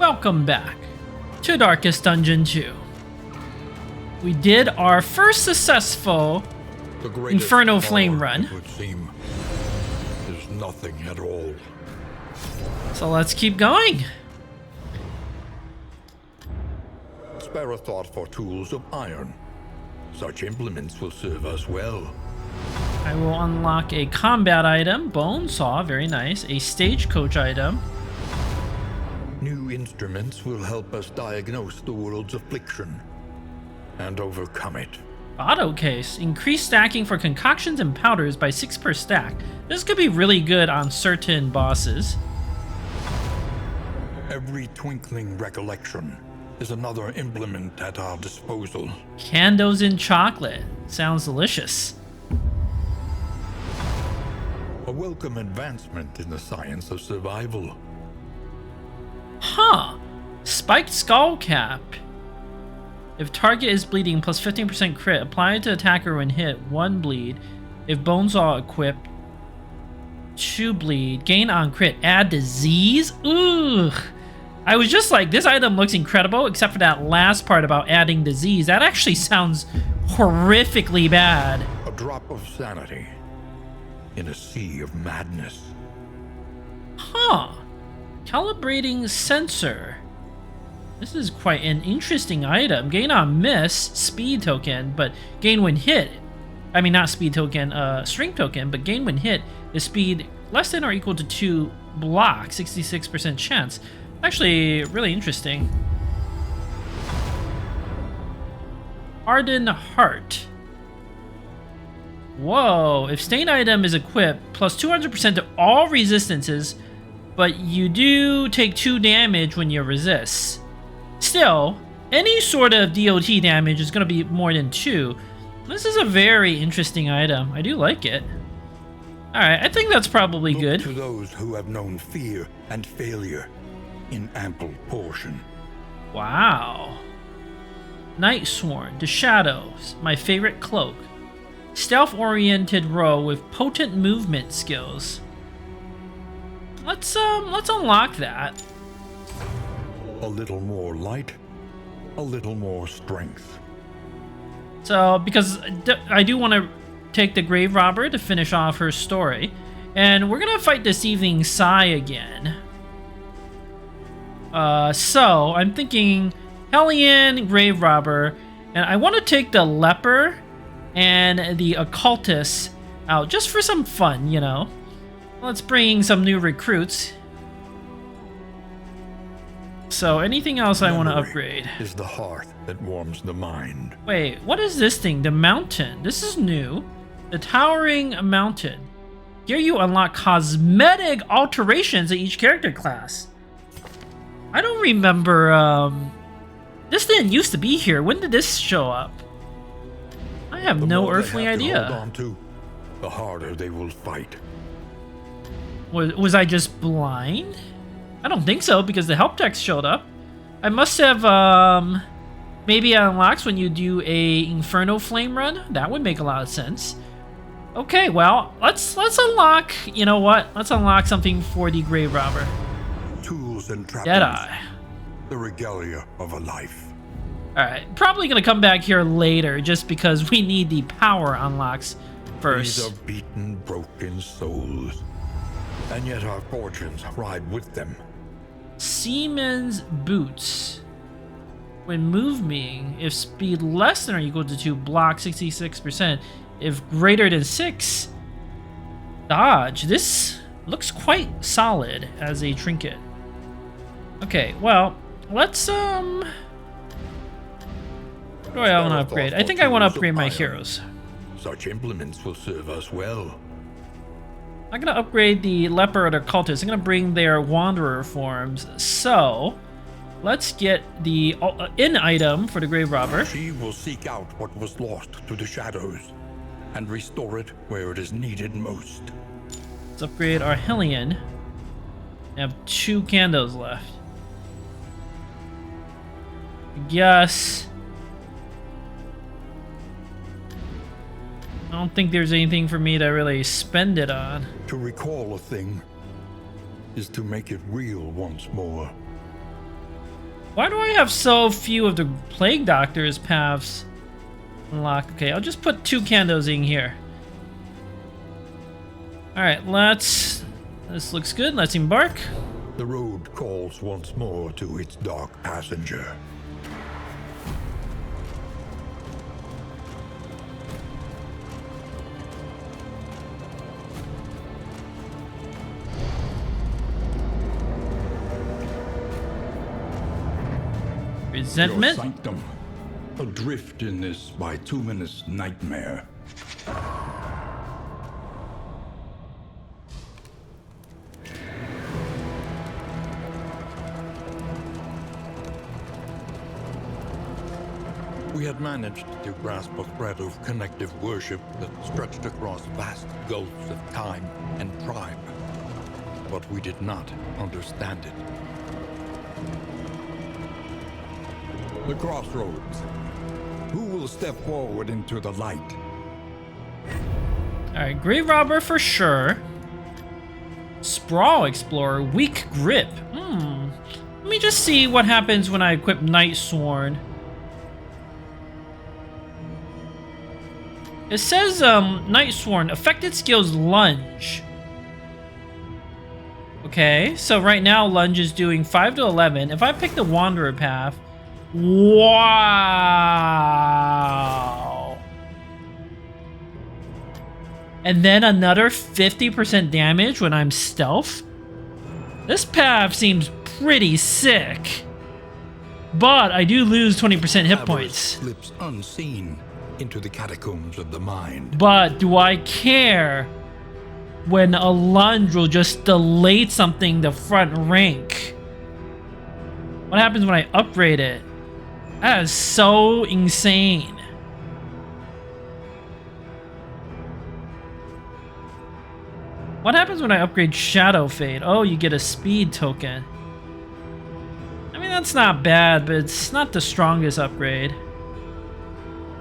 Welcome back to Darkest Dungeon 2. We did our first successful Inferno Flame run. It would seem is nothing at all. So let's keep going. Spare a thought for tools of iron. Such implements will serve us well. I will unlock a combat item, bone saw, very nice, a stagecoach item. New instruments will help us diagnose the world's affliction and overcome it. Auto case, increased stacking for concoctions and powders by 6 per stack. This could be really good on certain bosses. Every twinkling recollection is another implement at our disposal. Candles in chocolate, sounds delicious. A welcome advancement in the science of survival. Huh. Spiked skull cap. If target is bleeding, plus 15% crit. Apply to attacker when hit, 1 bleed. If bonesaw equipped, 2 bleed. Gain on crit, add disease? Ugh. I was just like, this item looks incredible, except for that last part about adding disease. That actually sounds horrifically bad. A drop of sanity in a sea of madness. Huh. Calibrating sensor. This is quite an interesting item. Gain on miss, speed token, but gain when hit. I mean, not speed token, strength token, but gain when hit is speed less than or equal to 2 block, 66% chance. Actually, really interesting. Hardened Heart. Whoa, if Stain item is equipped, plus 200% to all resistances, but you do take 2 damage when you resist. Still, any sort of DOT damage is going to be more than 2. This is a very interesting item. I do like it. Alright, I think that's probably Look good. to those who have known fear and failure in ample portion. Wow. Night Sworn, the Shadows, my favorite cloak. Stealth-oriented row with potent movement skills. Let's unlock that. A little more light, a little more strength. So, because I do want to take the Grave Robber to finish off her story, and we're gonna fight this evening Sai again. So I'm thinking Hellion, Grave Robber, and I want to take the Leper and the Occultist out just for some fun, you know. Let's bring some new recruits. So anything else I want to upgrade? Is the heart that warms the mind. Wait, what is this thing? The Mountain. This is new. The Towering Mountain. Here you unlock cosmetic alterations of each character class. I don't remember, this didn't used to be here. When did this show up? I have no earthly idea. Hold on to, the harder they will fight. Was I just blind? I don't think so, because the help text showed up. I must have, maybe it unlocks when you do a Inferno Flame run. That would make a lot of sense. Okay, well, let's unlock, you know what? Let's unlock something for the Grave Robber. Tools and trappings. Deadeye. The regalia of a life. Alright, probably gonna come back here later, just because we need the power unlocks first. These are beaten, broken souls. And yet our fortunes ride with them. Seaman's Boots. When moving, if speed less than or equal to 2, block 66%. If greater than 6, dodge. This looks quite solid as a trinket. Okay, well, let's, what do I want to upgrade? I think I want to upgrade my heroes. Such implements will serve us well. I'm going to upgrade the Leper or the Occultist. I'm going to bring their Wanderer forms. So, let's get the in item for the Grave Robber. She will seek out what was lost to the shadows and restore it where it is needed most. Let's upgrade our Hellion. I have 2 candles left. I guess I don't think there's anything for me to really spend it on. To recall a thing is to make it real once more. Why do I have so few of the Plague Doctor's paths unlocked? Okay, I'll just put 2 candles in here. Alright, let's... This looks good. Let's embark. The road calls once more to its dark passenger. Resentment? Your sanctum, adrift in this bituminous nightmare. We had managed to grasp a thread of connective worship that stretched across vast gulfs of time and tribe, but we did not understand it. The Crossroads. Who will step forward into the light? Alright, Grave Robber for sure. Sprawl Explorer, Weak Grip. Let me just see what happens when I equip Night Sworn. It says, Night Sworn, affected skills Lunge. Okay, so right now Lunge is doing 5 to 11. If I pick the Wanderer path, wow. And then another 50% damage when I'm stealth? This path seems pretty sick. But I do lose 20% hit points. Slips unseen into the catacombs of the mind. But do I care when a lunge will just delete something to front rank? What happens when I upgrade it? That is so insane. What happens when I upgrade Shadow Fade? Oh, you get a speed token. I mean, that's not bad, but it's not the strongest upgrade.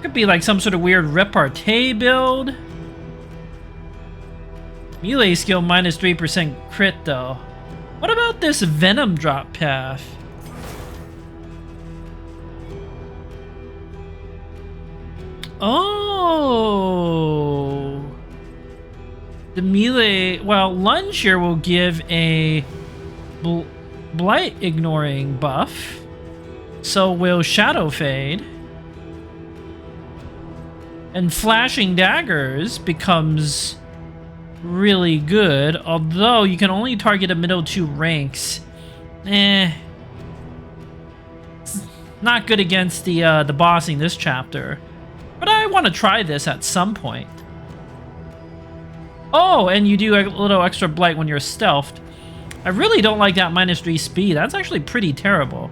Could be like some sort of weird repartee build. Melee skill minus 3% crit though. What about this Venom drop path? Oh. The melee, well, Lunge here will give a blight ignoring buff. So will Shadow Fade. And Flashing Daggers becomes really good, although you can only target the middle 2 ranks. It's not good against the boss in this chapter. But I want to try this at some point. Oh, and you do a little extra blight when you're stealthed. I really don't like that minus 3 speed. That's actually pretty terrible.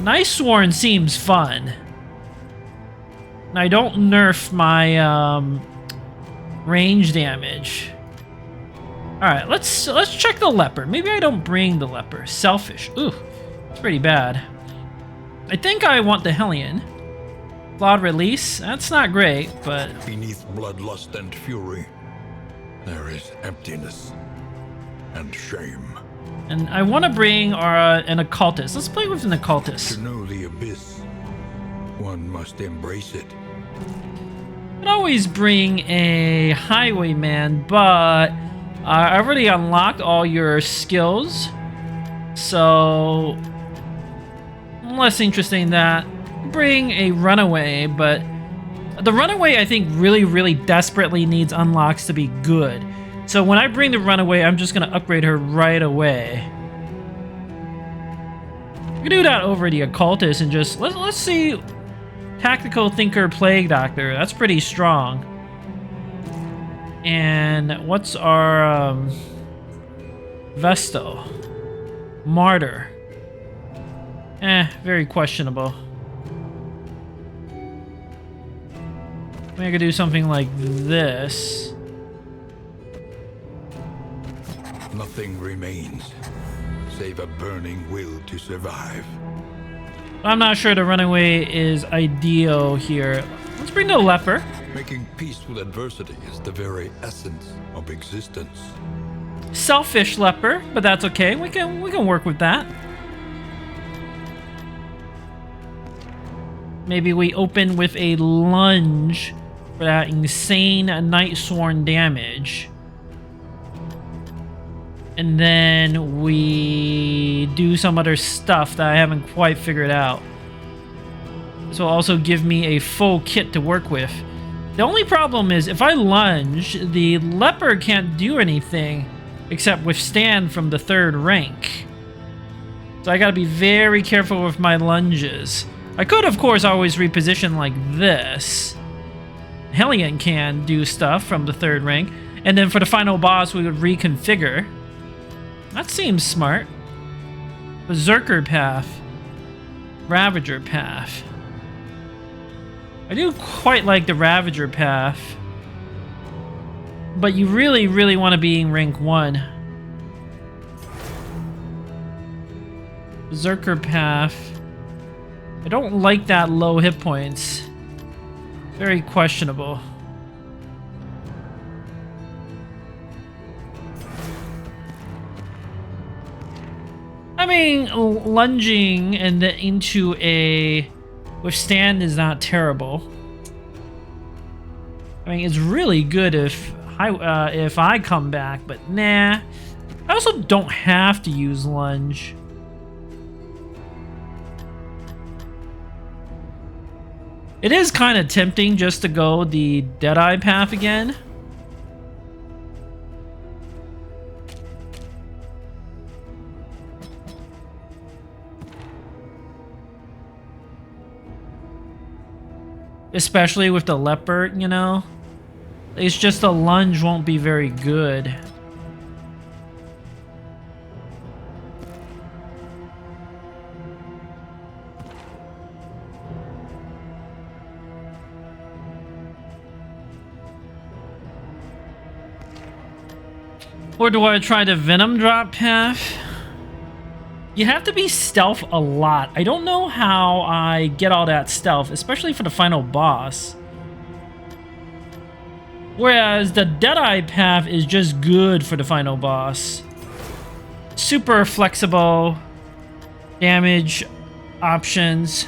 Night Sworn seems fun. And I don't nerf my range damage. Alright, let's check the Leper. Maybe I don't bring the Leper. Selfish. Ooh, it's pretty bad. I think I want the Hellion. Flawed Release. That's not great, but... Beneath bloodlust and fury, there is emptiness and shame. And I want to bring an Occultist. Let's play with an Occultist. To know the abyss, one must embrace it. I'd always bring a Highwayman, but I already unlocked all your skills, so I'm less interested in that. Bring a Runaway, but the Runaway I think really desperately needs unlocks to be good. So when I bring the Runaway, I'm just gonna upgrade her right away. We can do that over the Occultist and just let's see. Tactical Thinker Plague Doctor. That's pretty strong. And what's our Vestal? Martyr. Very questionable. Maybe I could do something like this. Nothing remains, save a burning will to survive. I'm not sure the Runaway is ideal here. Let's bring the Leper. Making peace with adversity is the very essence of existence. Selfish Leper, but that's okay. We can work with that. Maybe we open with a lunge for that insane Night Sworn damage. And then we do some other stuff that I haven't quite figured out. This will also give me a full kit to work with. The only problem is if I lunge, the Leper can't do anything except withstand from the 3rd rank. So I gotta be very careful with my lunges. I could, of course, always reposition like this. Hellion can do stuff from the 3rd rank. And then for the final boss, we would reconfigure. That seems smart. Berserker path. Ravager path. I do quite like the Ravager path. But you really, really want to be in rank 1. Berserker path. I don't like that low hit points. Very questionable. I mean, lunging and into a withstand is not terrible. I mean, it's really good if I come back, but nah. I also don't have to use lunge. It is kind of tempting just to go the Deadeye path again. Especially with the Leper, you know? It's just the lunge won't be very good. Or do I try the Venom drop path? You have to be stealth a lot. I don't know how I get all that stealth, especially for the final boss. Whereas the Deadeye path is just good for the final boss. Super flexible damage options.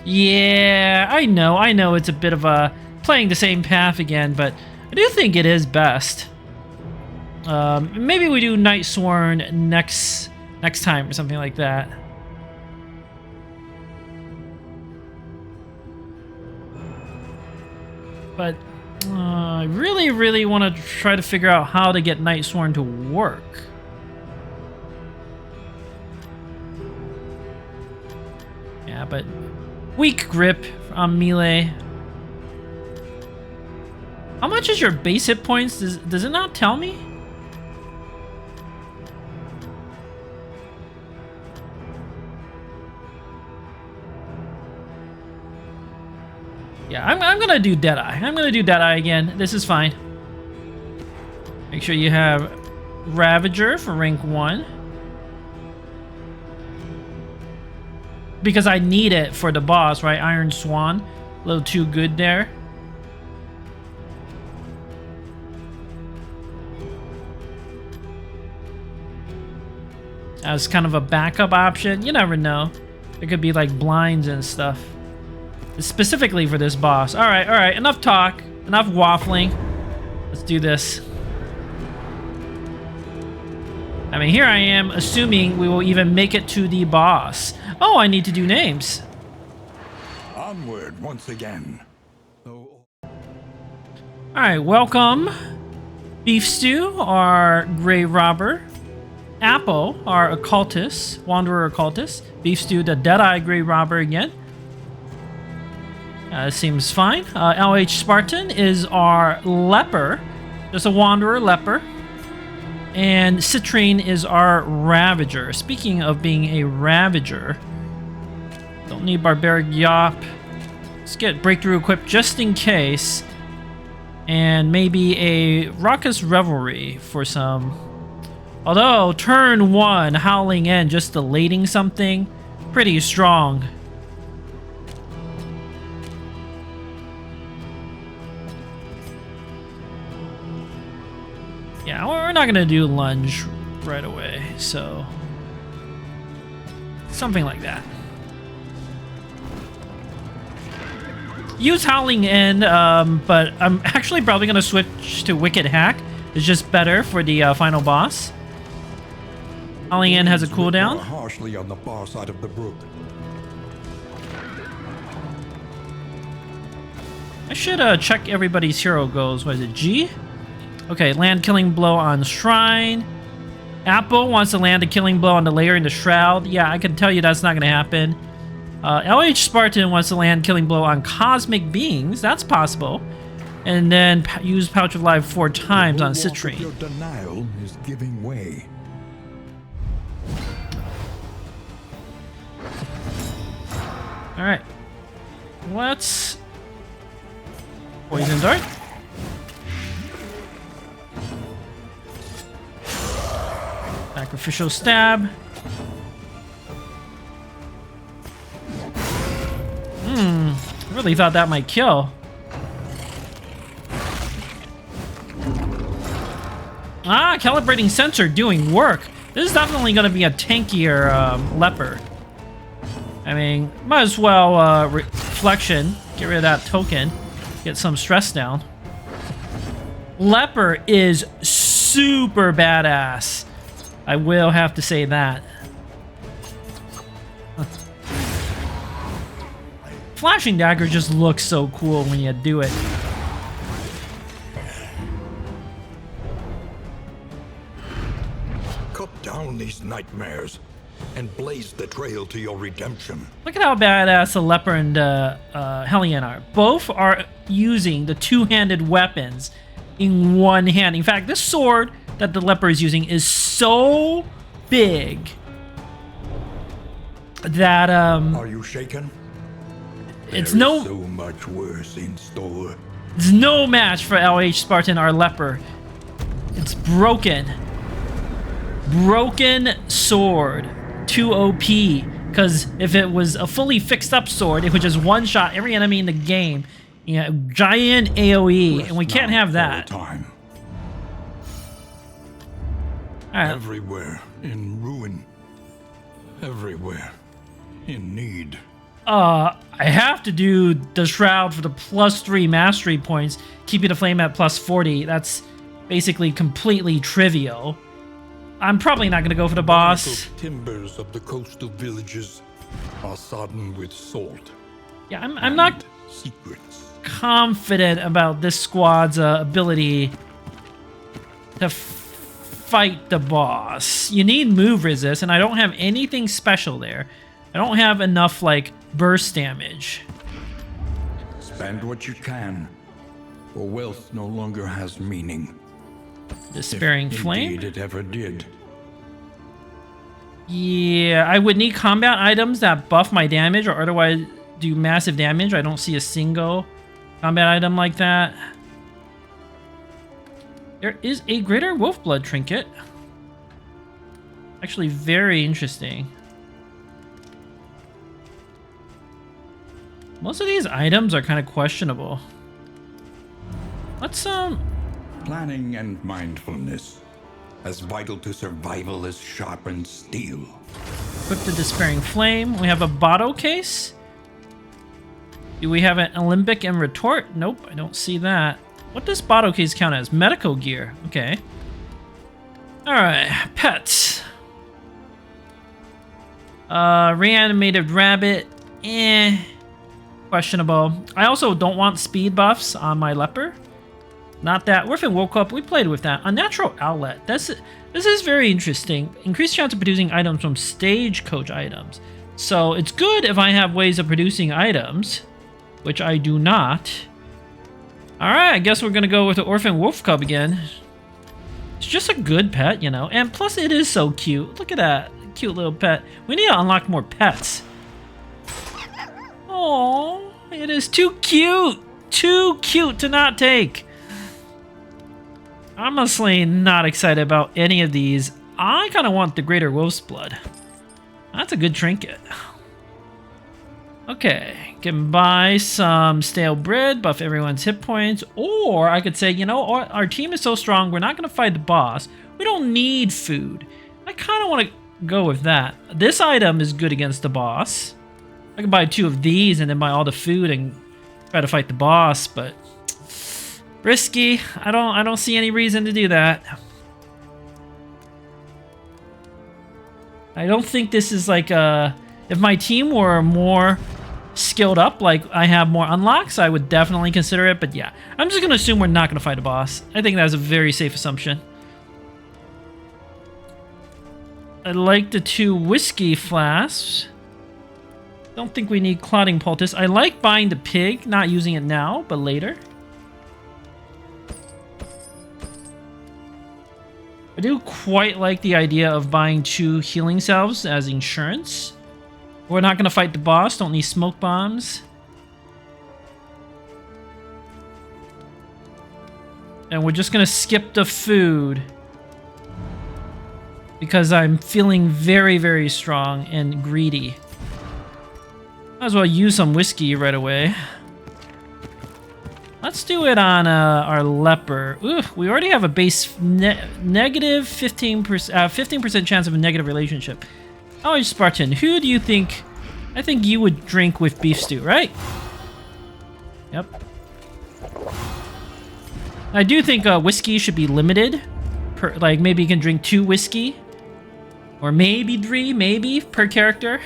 Yeah, I know it's a bit of a playing the same path again, but I do think it is best. Maybe we do Night Sworn next time or something like that. But I really want to try to figure out how to get Night Sworn to work. Yeah, but weak grip on melee. How much is your base hit points? Does it not tell me? Yeah, I'm gonna do Deadeye. I'm gonna do Deadeye again. This is fine. Make sure you have Ravager for rank 1. Because I need it for the boss, right? Iron Swan. A little too good there. As kind of a backup option. You never know. It could be like blinds and stuff. Specifically for this boss. Alright, enough talk. Enough waffling. Let's do this. I mean, here I am assuming we will even make it to the boss. Oh, I need to do names. Onward once again. Alright, welcome. Beef Stew, our Grey Robber. Apple, our Occultist, Wanderer Occultist. Beef Stew, the Deadeye Grey Robber again. Seems fine. LH Spartan is our Leper. Just a Wanderer Leper. And Citrine is our Ravager. Speaking of being a Ravager, don't need Barbaric Yop. Let's get Breakthrough equipped just in case. And maybe a Raucous Revelry for some. Although, turn 1, Howling End, just deleting something, pretty strong. Yeah, we're not gonna do lunge right away, so Something like that. Use Howling End, but I'm actually probably going to switch to Wicked Hack. It's just better for the final boss. Howling End has a cooldown. Harshly on the far side of the brook. I should check everybody's hero goals. What is it, G? Okay, land Killing Blow on Shrine. Apple wants to land a Killing Blow on the Layer in the Shroud. Yeah, I can tell you that's not going to happen. LH Spartan wants to land Killing Blow on Cosmic Beings. That's possible. And then use Pouch of Life 4 times on Citrine. Your denial is giving way. Alright. Let's... Poison Dart. Sacrificial Stab. I really thought that might kill. Ah, Calibrating Sensor doing work. This is definitely going to be a tankier Leper. I mean, might as well Reflection. Get rid of that token. Get some stress down. Leper is super badass. I will have to say that. Flashing Dagger just looks so cool when you do it. Cut down these nightmares and blaze the trail to your redemption. Look at how badass the Leper and Hellion are. Both are using the two-handed weapons in one hand. In fact, this sword that the Leper is using is so big that Are you shaken? it's There no is so much worse in store. it's no match for LH Spartan or Leper. It's broken. Broken sword. Too OP. Because if it was a fully fixed up sword, it would just one-shot every enemy in the game. You know, giant AoE, Rest and we can't now have for that. a time. Alright. Everywhere in ruin. Everywhere in need. I have to do the Shroud for the +3 mastery points, keeping the flame at +40. That's basically completely trivial. I'm probably not going to go for the boss. The timbers of the coastal villages are sodden with salt. Yeah, I'm not Secrets. confident about this squad's ability to fight the boss. You need move resist, and I don't have anything special there. I don't have enough, like, burst damage. Spend what you can, for wealth no longer has meaning. Despairing If Flame? Indeed it ever did. Yeah, I would need combat items that buff my damage or otherwise do massive damage. I don't see a single combat item like that. There is a Greater Wolfblood Trinket. Actually, very interesting. Most of these items are kind of questionable. Let's, Planning and mindfulness, as vital to survival as sharpened steel. equip the Despairing Flame. We have a bottle case. Do we have an Alembic and Retort? Nope, I don't see that. What does bottle case count as? Medical gear. Okay. Alright, pets. Reanimated rabbit. Questionable. I also don't want speed buffs on my Leper. Not that. Orphan woke up. We played with that. Unnatural outlet. This is very interesting. Increased chance of producing items from stagecoach items. So it's good if I have ways of producing items, which I do not. Alright, I guess we're gonna go with the Orphan Wolf Cub again. It's just a good pet, you know. And plus it is so cute. Look at that. Cute little pet. We need to unlock more pets. Oh, it is too cute. Too cute to not take. I'm honestly not excited about any of these. I kind of want the Greater Wolf's Blood. That's a good trinket. Okay, can buy some stale bread, buff everyone's hit points, or I could say, you know, our team is so strong, we're not going to fight the boss. We don't need food. I kind of want to go with that. This item is good against the boss. I can buy 2 of these and then buy all the food and try to fight the boss, but risky. I don't see any reason to do that. I don't think this is like if my team were more skilled up, like I have more unlocks, I would definitely consider it, but yeah. I'm just gonna assume we're not gonna fight a boss. I think that's a very safe assumption. I like the 2 whiskey flasks. Don't think we need clotting poultice. I like buying the pig, not using it now, but later. I do quite like the idea of buying 2 healing salves as insurance. We're not going to fight the boss, don't need smoke bombs. And we're just going to skip the food. Because I'm feeling very, very strong and greedy. Might as well use some whiskey right away. Let's do it on our Leper. Ooh, we already have a base negative 15% chance of a negative relationship. Oh, Spartan, who do you think? I think you would drink with beef stew, right? Yep. I do think whiskey should be limited. Like maybe you can drink 2 whiskey. Or maybe 3, maybe, per character.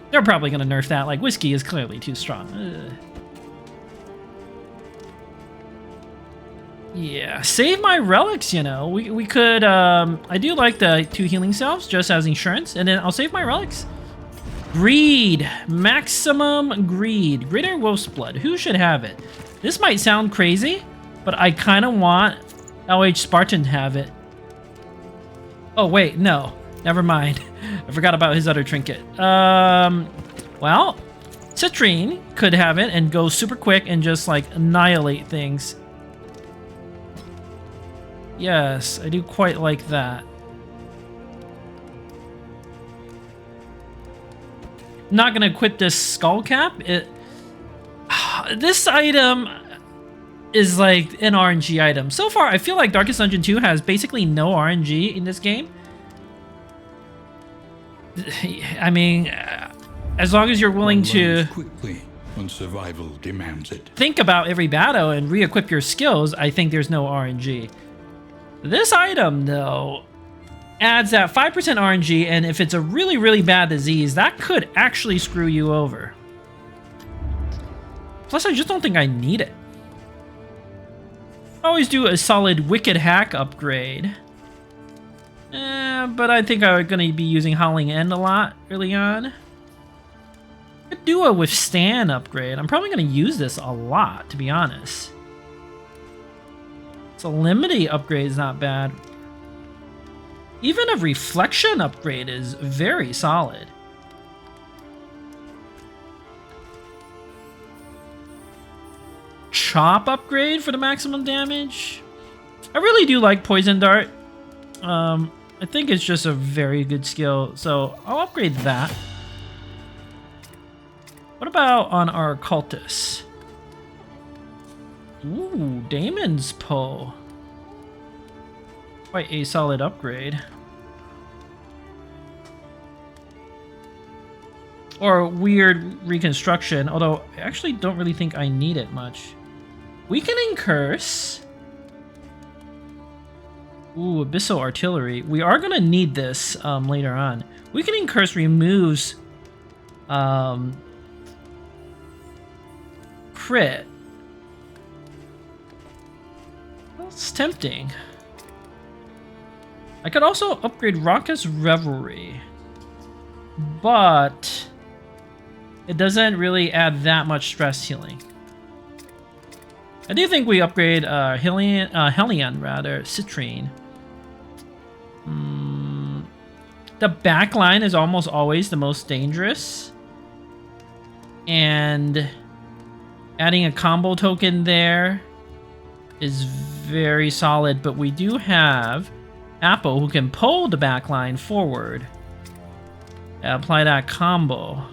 They're probably going to nerf that. Like, whiskey is clearly too strong. Ugh. Yeah, save my relics, you know. We could, I do like the 2 healing salves just as insurance. And then I'll save my relics. Greed. Maximum greed. Greater wolf's blood. Who should have it? This might sound crazy, but I kind of want LH Spartan to have it. Oh, wait, no. Never mind. I forgot about his other trinket. Well, Citrine could have it and go super quick and just, like, annihilate things. Yes, I do quite like that. I'm not gonna equip this skull cap. This item is like an RNG item. So far, I feel like Darkest Dungeon 2 has basically no RNG in this game. I mean, as long as you're willing to quickly when survival demands it. Think about every battle and re-equip your skills, I think there's no RNG. This item, though, adds that 5% RNG, and if it's a really, really bad disease, that could actually screw you over. Plus, I just don't think I need it. I always do a solid Wicked Hack upgrade. But I think I'm going to be using Howling End a lot early on. I could do a Withstand upgrade. I'm probably going to use this a lot, to be honest. Solemnity upgrade is not bad. Even a Reflection upgrade is very solid. Chop upgrade for the maximum damage. I really do like Poison Dart. I think it's just a very good skill, so I'll upgrade that. What about on our Occultist? Ooh, Damon's Pull. Quite a solid upgrade. Or Weird Reconstruction, although I actually don't really think I need it much. Weakening Curse. Ooh, Abyssal Artillery. We are gonna need this later on. Weakening Curse removes crit. That's tempting. I could also upgrade Raucous Revelry, but it doesn't really add that much stress healing. I do think we upgrade Hellion, Citrine. The backline is almost always the most dangerous. And adding a combo token there is very solid, but we do have Apple who can pull the backline forward. Apply that combo.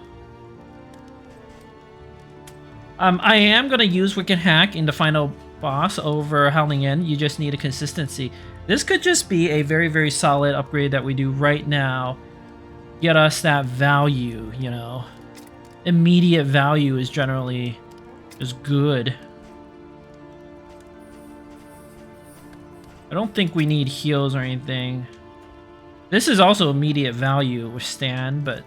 I am going to use Wicked Hack in the final boss over Hellion. You just need a consistency. This could just be a very, very solid upgrade that we do right now. Get us that value, you know. Immediate value is generally just good. I don't think we need heals or anything. This is also immediate value with Stan, but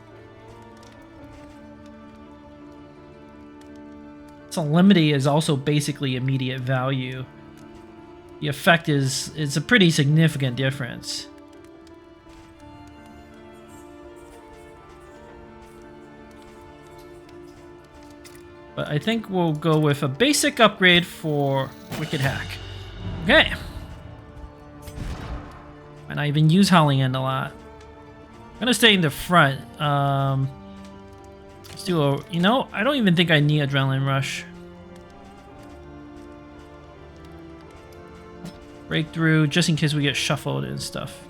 Solemnity is also basically immediate value. The effect is a pretty significant difference. But I think we'll go with a basic upgrade for Wicked Hack. Okay. And I even use Hellion a lot. I'm gonna stay in the front. Let's do a, you know, I don't even think I need Adrenaline Rush. Breakthrough, just in case we get shuffled and stuff.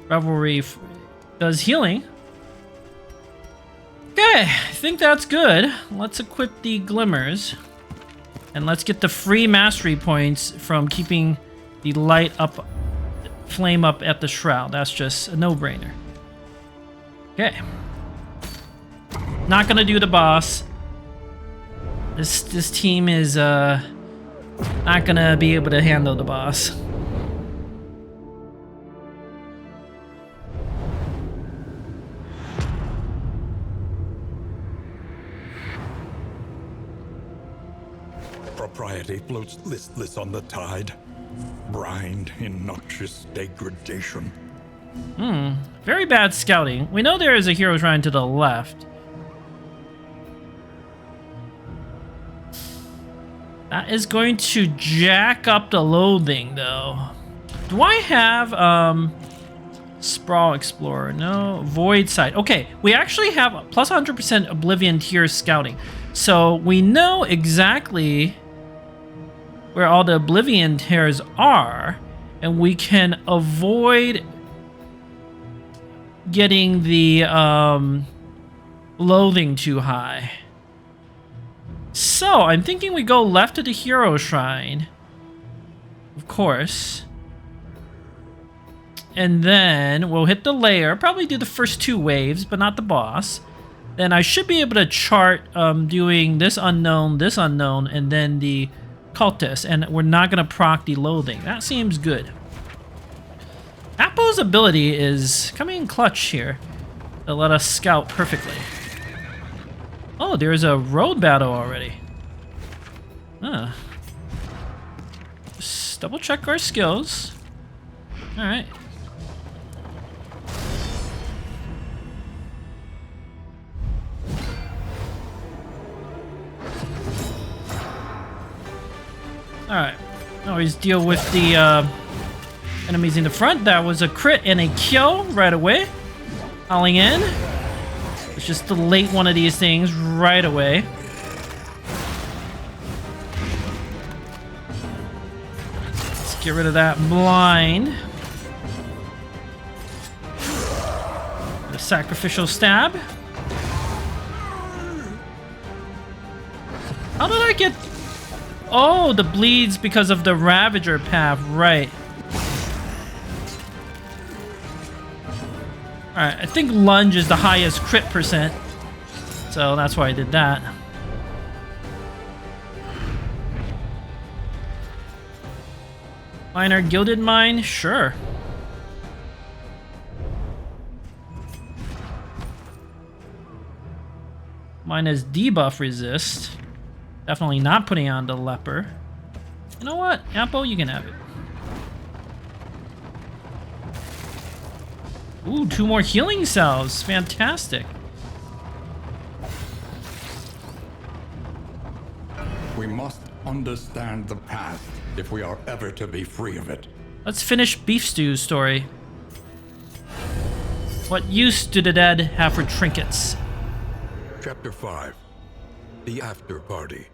Revelry does healing. Okay, I think that's good. Let's equip the Glimmers. And let's get the free mastery points from keeping the light up, flame up at the Shroud. That's just a no-brainer. Okay. Not gonna do the boss. This team is not gonna be able to handle the boss. Propriety floats listless on the tide, brined in noxious degradation. Very bad scouting. We know there is a hero shrine to the left. That is going to jack up the loathing, though. Do I have Sprawl Explorer? No. Void Sight. Okay, we actually have plus 100% Oblivion tier scouting. So we know exactly where all the Oblivion tiers are, and we can avoid getting the loathing too high. So I'm thinking we go left to the hero shrine, of course, and then we'll hit the lair, probably do the first 2 waves, but not the boss. Then I should be able to chart doing this unknown, and then the cultist, and we're not going to proc the loathing. That seems good. Appo's ability is coming in clutch here to let us scout perfectly. Oh, there's a road battle already. Huh. Just double check our skills. Alright. Alright. Always deal with the enemies in the front. That was a crit and a kill right away. Howling in. Let's just delete one of these things right away. Let's get rid of that blind. The sacrificial stab. How did I get... Oh, the bleeds because of the Ravager path, right. Alright, I think lunge is the highest crit percent, so that's why I did that. Minor Gilded Mine? Sure. Mine is debuff resist. Definitely not putting on the Leper. You know what? Apple, you can have it. Ooh, 2 more healing cells. Fantastic. We must understand the past if we are ever to be free of it. Let's finish Beef Stew's story. What use do the dead have for trinkets? Chapter 5. The After Party.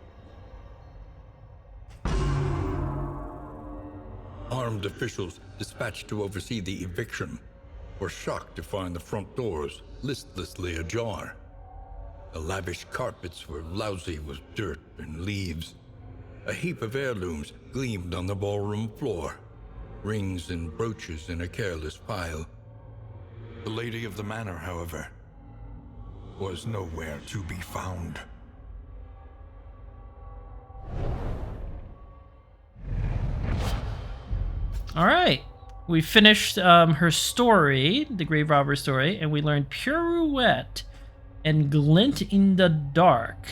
Armed officials dispatched to oversee the eviction were shocked to find the front doors listlessly ajar. The lavish carpets were lousy with dirt and leaves. A heap of heirlooms gleamed on the ballroom floor, rings and brooches in a careless pile. The lady of the manor, however, was nowhere to be found. All right. We finished her story, the Grave Robber story, and we learned Pirouette and Glint in the Dark.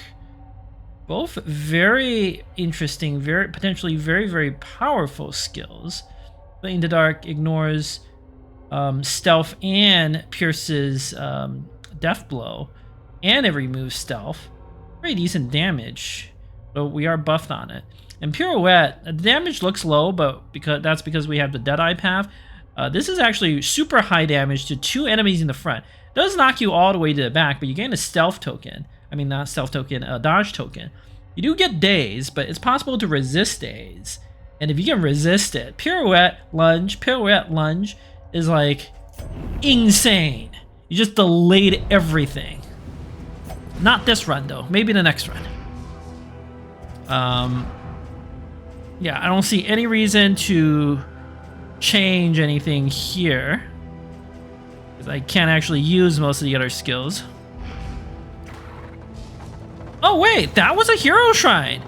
Both very interesting, very potentially very powerful skills. Glint in the Dark ignores stealth and pierces death blow, and it removes stealth. Pretty decent damage, but we are buffed on it. And Pirouette, the damage looks low, but that's because we have the Deadeye path. This is actually super high damage to 2 enemies in the front. It does knock you all the way to the back, but you gain a stealth token. I mean, not stealth token, a dodge token. You do get daze, but it's possible to resist daze. And if you can resist it, Pirouette lunge is like insane. You just delayed everything. Not this run though, maybe the next run. Yeah, I don't see any reason to change anything here, because I can't actually use most of the other skills. Oh wait, that was a hero shrine.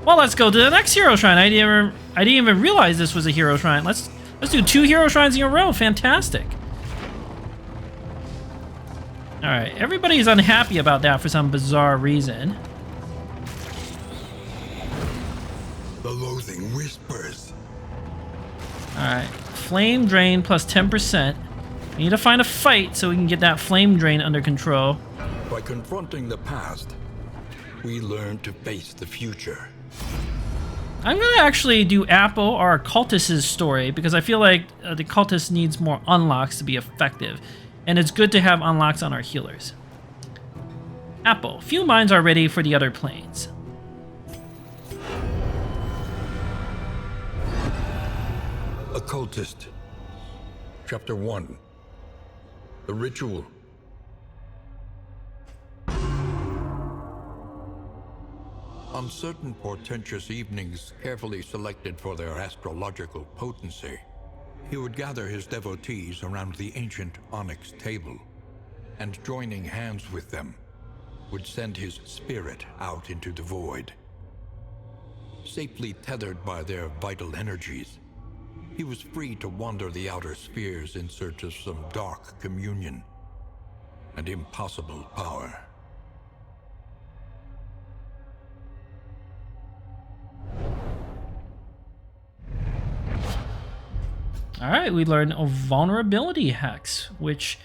Well, let's go to the next hero shrine. I didn't even realize this was a hero shrine. Let's do 2 hero shrines in a row. Fantastic. All right, everybody's unhappy about that for some bizarre reason. The loathing whispers. Alright, flame drain plus 10%. We need to find a fight so we can get that flame drain under control. By confronting the past, we learn to face the future. I'm gonna actually do Apple or Occultist's story because I feel like the Occultist needs more unlocks to be effective. And it's good to have unlocks on our healers. Apple, few minds are ready for the other planes. Occultist Chapter 1. The Ritual. On certain portentous evenings carefully selected for their astrological potency, he would gather his devotees around the ancient onyx table, and joining hands with them, would send his spirit out into the void. Safely tethered by their vital energies, he was free to wander the outer spheres in search of some dark communion and impossible power. Alright, we learned a vulnerability hex, which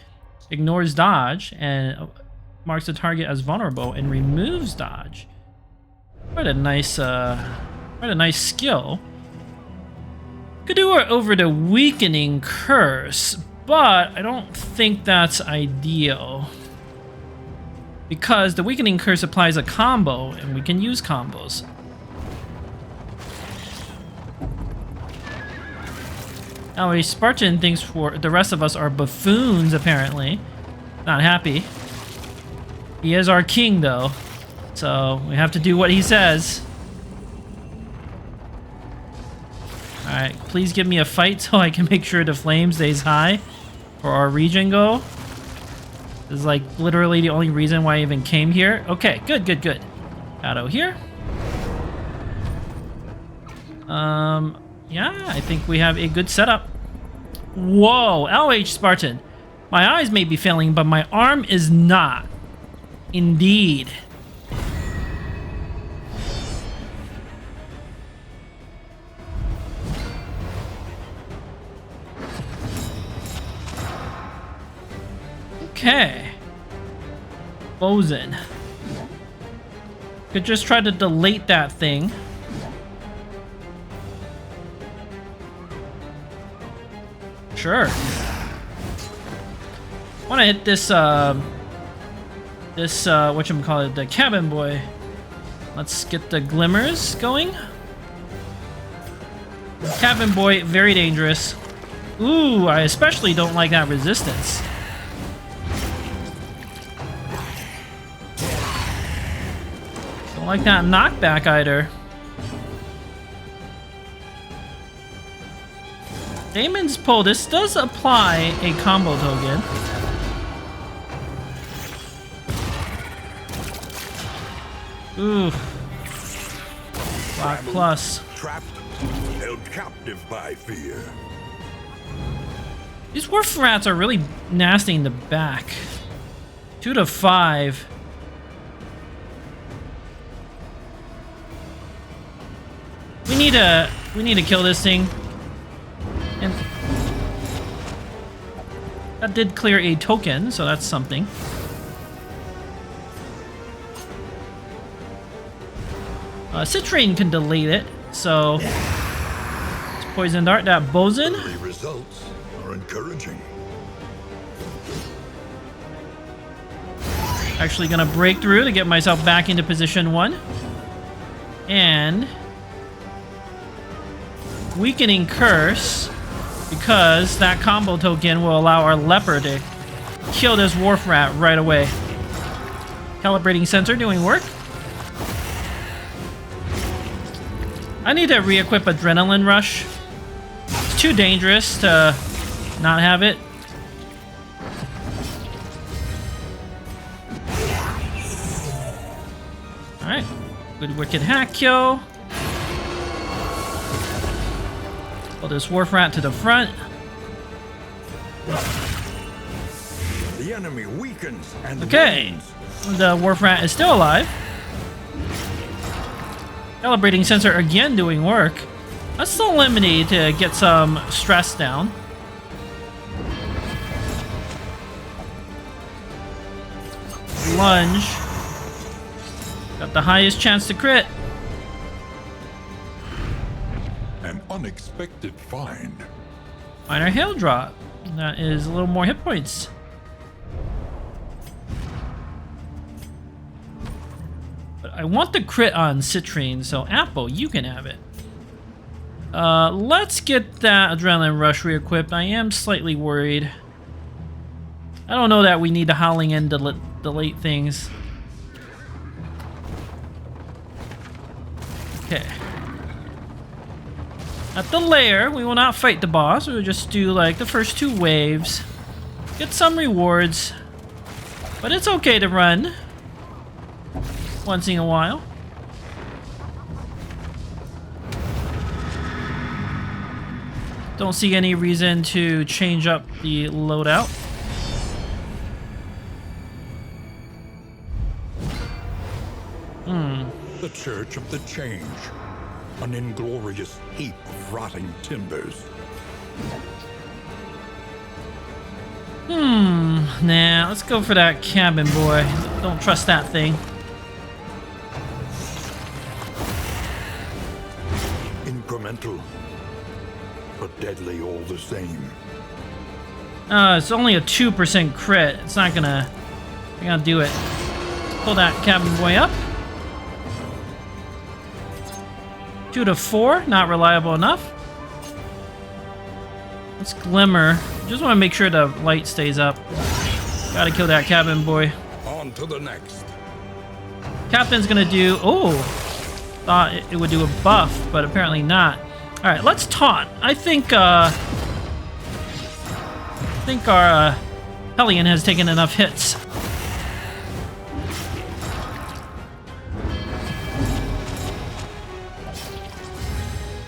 ignores dodge and marks the target as vulnerable and removes dodge. Quite a nice skill. Could do it over the weakening curse, but I don't think that's ideal. Because the weakening curse applies a combo, and we can use combos. Now, a Spartan thinks for the rest of us are buffoons, apparently. Not happy. He is our king, though, so we have to do what he says. Alright, please give me a fight so I can make sure the flame stays high for our regen goal. This is like literally the only reason why I even came here. Okay, good. Out here. Yeah, I think we have a good setup. Whoa, LH Spartan. My eyes may be failing, but my arm is not. Indeed. Okay. Bosun. Could just try to delete that thing. Sure. Want to hit this whatchamacallit, the cabin boy. Let's get the glimmers going. Cabin boy, very dangerous. Ooh, I especially don't like that resistance. Don't like that knockback either. Damon's Pull. This does apply a combo token. Ooh. Block plus. Trapped, held captive by fear. These Wharf Rats are really nasty in the back. 2 to 5. We need to kill this thing. And that did clear a token, so that's something. Citrine can delete it, so it's Poison Dart, that Bosun. The results are encouraging. Actually gonna break through to get myself back into position 1. And Weakening Curse, because that combo token will allow our Leper to kill this Wharf Rat right away. Calibrating Sensor doing work. I need to re-equip Adrenaline Rush. It's too dangerous to not have it. Alright. Good Wicked Hack kill. Pull this Wharf Rat to the front. The enemy weakens and Okay. wins. The Wharf Rat is still alive. Calibrating Sensor again doing work. Let's still eliminate to get some stress down. Lunge. Got the highest chance to crit. An unexpected find. Minor Hail Drop. That is a little more hit points. But I want the crit on Citrine, so Apple, you can have it. Let's get that Adrenaline Rush re-equipped. I am slightly worried. I don't know that we need the Howling End to delete things. Okay. At the lair, we will not fight the boss. We will just do like the first 2 waves. Get some rewards. But it's okay to run once in a while. Don't see any reason to change up the loadout. The Church of the Change. An inglorious heap of rotting timbers. Nah, let's go for that cabin boy. Don't trust that thing. Incremental, but deadly all the same. It's only a 2% crit. It's not gonna do it. Let's pull that cabin boy up. 2 to 4, not reliable enough. Let's Glimmer. Just want to make sure the light stays up. Gotta kill that cabin boy. On to the next. Captain's gonna do... Oh! Thought it would do a buff, but apparently not. Alright, let's taunt. I think our Hellion has taken enough hits.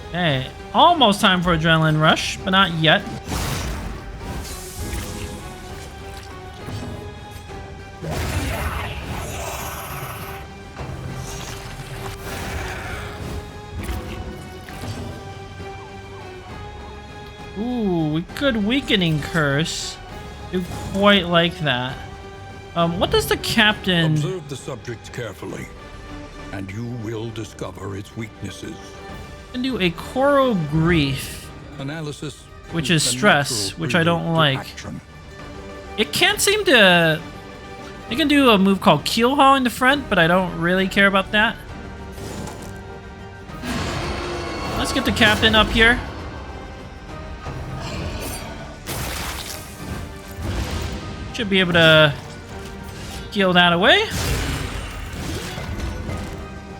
Okay, almost time for Adrenaline Rush, but not yet. Ooh, we could Weakening Curse. Do quite like that. What does the captain... Observe the subject carefully, and you will discover its weaknesses. Can do a Coro Grief, Analysis, which is the stress, natural which I don't prelude to like. action. It can't seem to... It can do a move called Keel Haul in the front, but I don't really care about that. Let's get the captain up here. Should be able to heal that away.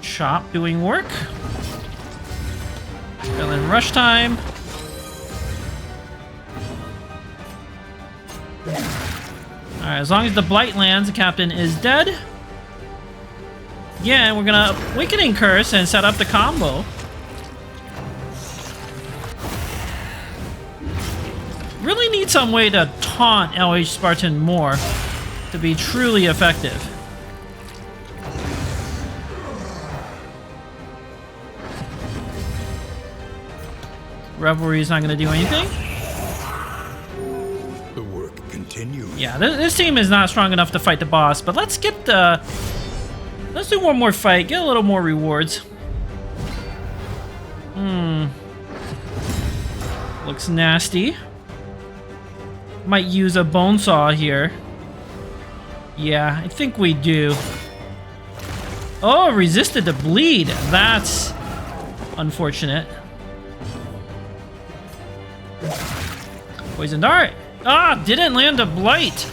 Chop doing work. Adrenaline Rush time. Alright, as long as the blight lands, the captain is dead. Again, we're gonna Awakening Curse and set up the combo. Really need some way to taunt LH Spartan more to be truly effective. Revelry is not going to do anything. The work continues. Yeah, this team is not strong enough to fight the boss, but let's get the... Let's do one more fight, get a little more rewards. Looks nasty. Might use a bone saw here. Yeah, I think we do. Oh, resisted the bleed. That's unfortunate. Poison dart. Ah, didn't land a blight.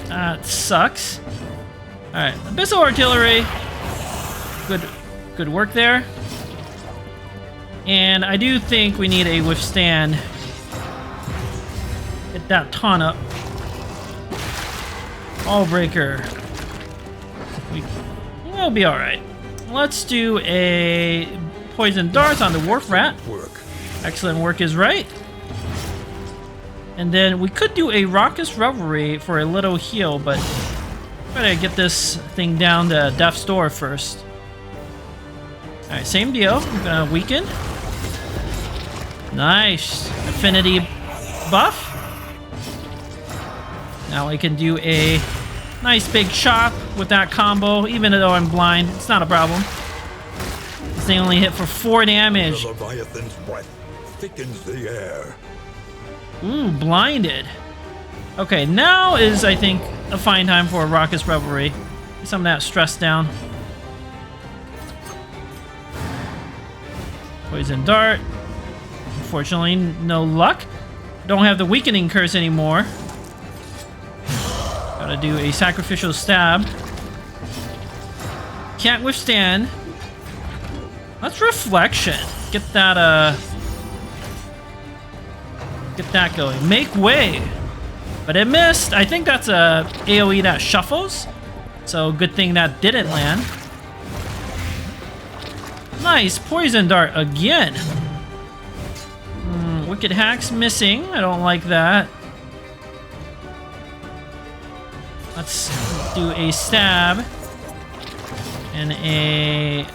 That sucks. Alright, Abyssal Artillery. Good work there. And I do think we need a withstand. Get that taunt up. All breaker. We'll be alright. Let's do a poison dart on the Wharf Rat. Excellent work is right. And then we could do a Raucous Revelry for a little heal, but try to get this thing down to Death's Door first. Alright, same deal. I'm gonna weaken. Nice. Affinity buff. Now I can do a nice big chop with that combo, even though I'm blind. It's not a problem. This thing only hit for 4 damage. The Leviathan's breath thickens the air. Ooh, blinded. Okay, now is, I think, a fine time for a Raucous Revelry. Get some of that stress down. Poison Dart. Unfortunately, no luck. Don't have the Weakening Curse anymore. Gotta do a Sacrificial Stab. Can't withstand. Let's Reflection. Get that, get that going. Make way. But it missed. I think that's a AoE that shuffles. So good thing that didn't land. Nice. Poison Dart again. Wicked Hack's missing. I don't like that. Let's do a stab. And a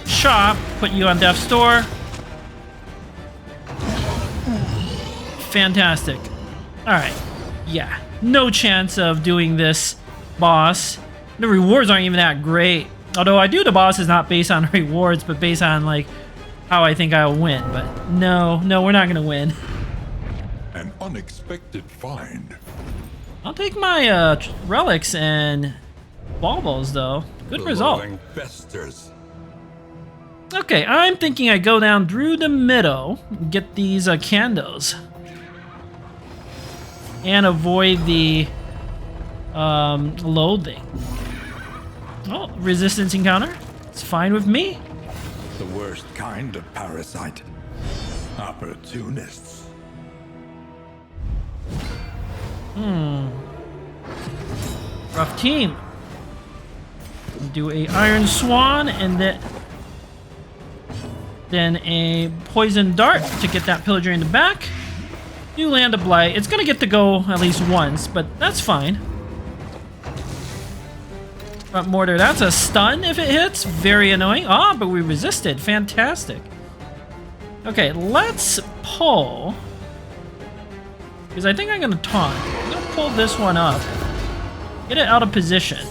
chop. Put you on Death's Door. Fantastic. Alright. Yeah. No chance of doing this boss. The rewards aren't even that great. Although I do the boss is not based on rewards, but based on like how I think I'll win. But no, we're not gonna win. An unexpected find. I'll take my relics and baubles though. Good result. Festers. Okay, I'm thinking I go down through the middle, get these candles. And avoid the loathing. Oh, resistance encounter. It's fine with me. The worst kind of parasite. Opportunists. Rough team. Do a Iron Swan and then a Poison Dart to get that Pillager in the back. You land a Blight. It's gonna get to go at least once, but that's fine. Front Mortar, that's a stun if it hits. Very annoying. Ah, but we resisted. Fantastic. Okay, let's pull. Because I think I'm gonna taunt. I'm gonna pull this one up. Get it out of position.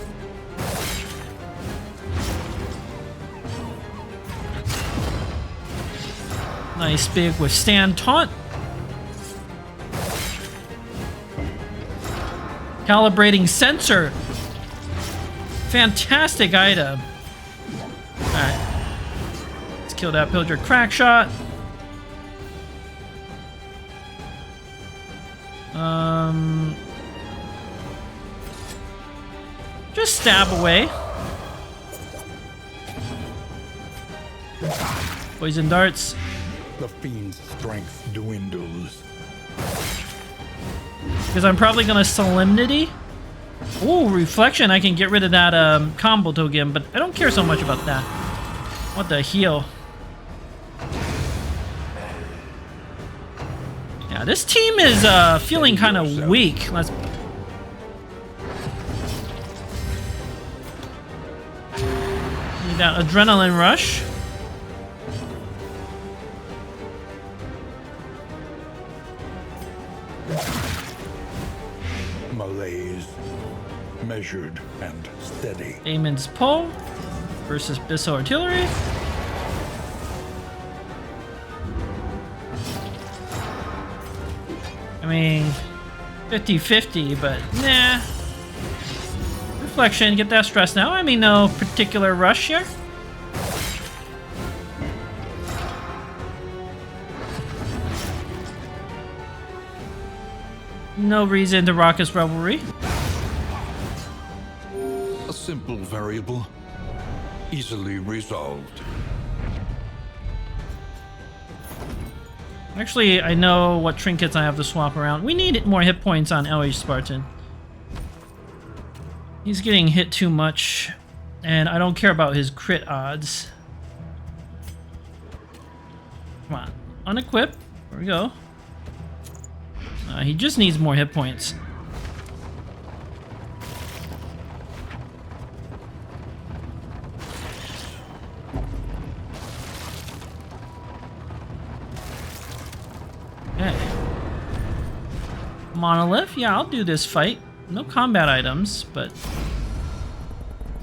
Nice big withstand taunt. Calibrating sensor. Fantastic item. Alright. Let's kill that Pillager crack shot. Just stab away. Poison darts. The fiend's strength dwindles. Because I'm probably gonna Solemnity. Ooh, Reflection. I can get rid of that combo token, but I don't care so much about that. What the heal? Yeah, this team is feeling kind of weak. Let's. Need that adrenaline rush. Malaise, measured and steady. Damon's Pull versus Bissell Artillery. I mean, 50-50, but nah. Reflection, get that stress now. I mean, no particular rush here. No reason to rock his Revelry. A simple variable, easily resolved. Actually, I know what trinkets I have to swap around. We need more hit points on LH Spartan. He's getting hit too much, and I don't care about his crit odds. Come on, unequip. There we go. He just needs more hit points. Okay. Monolith, yeah, I'll do this fight. No combat items, but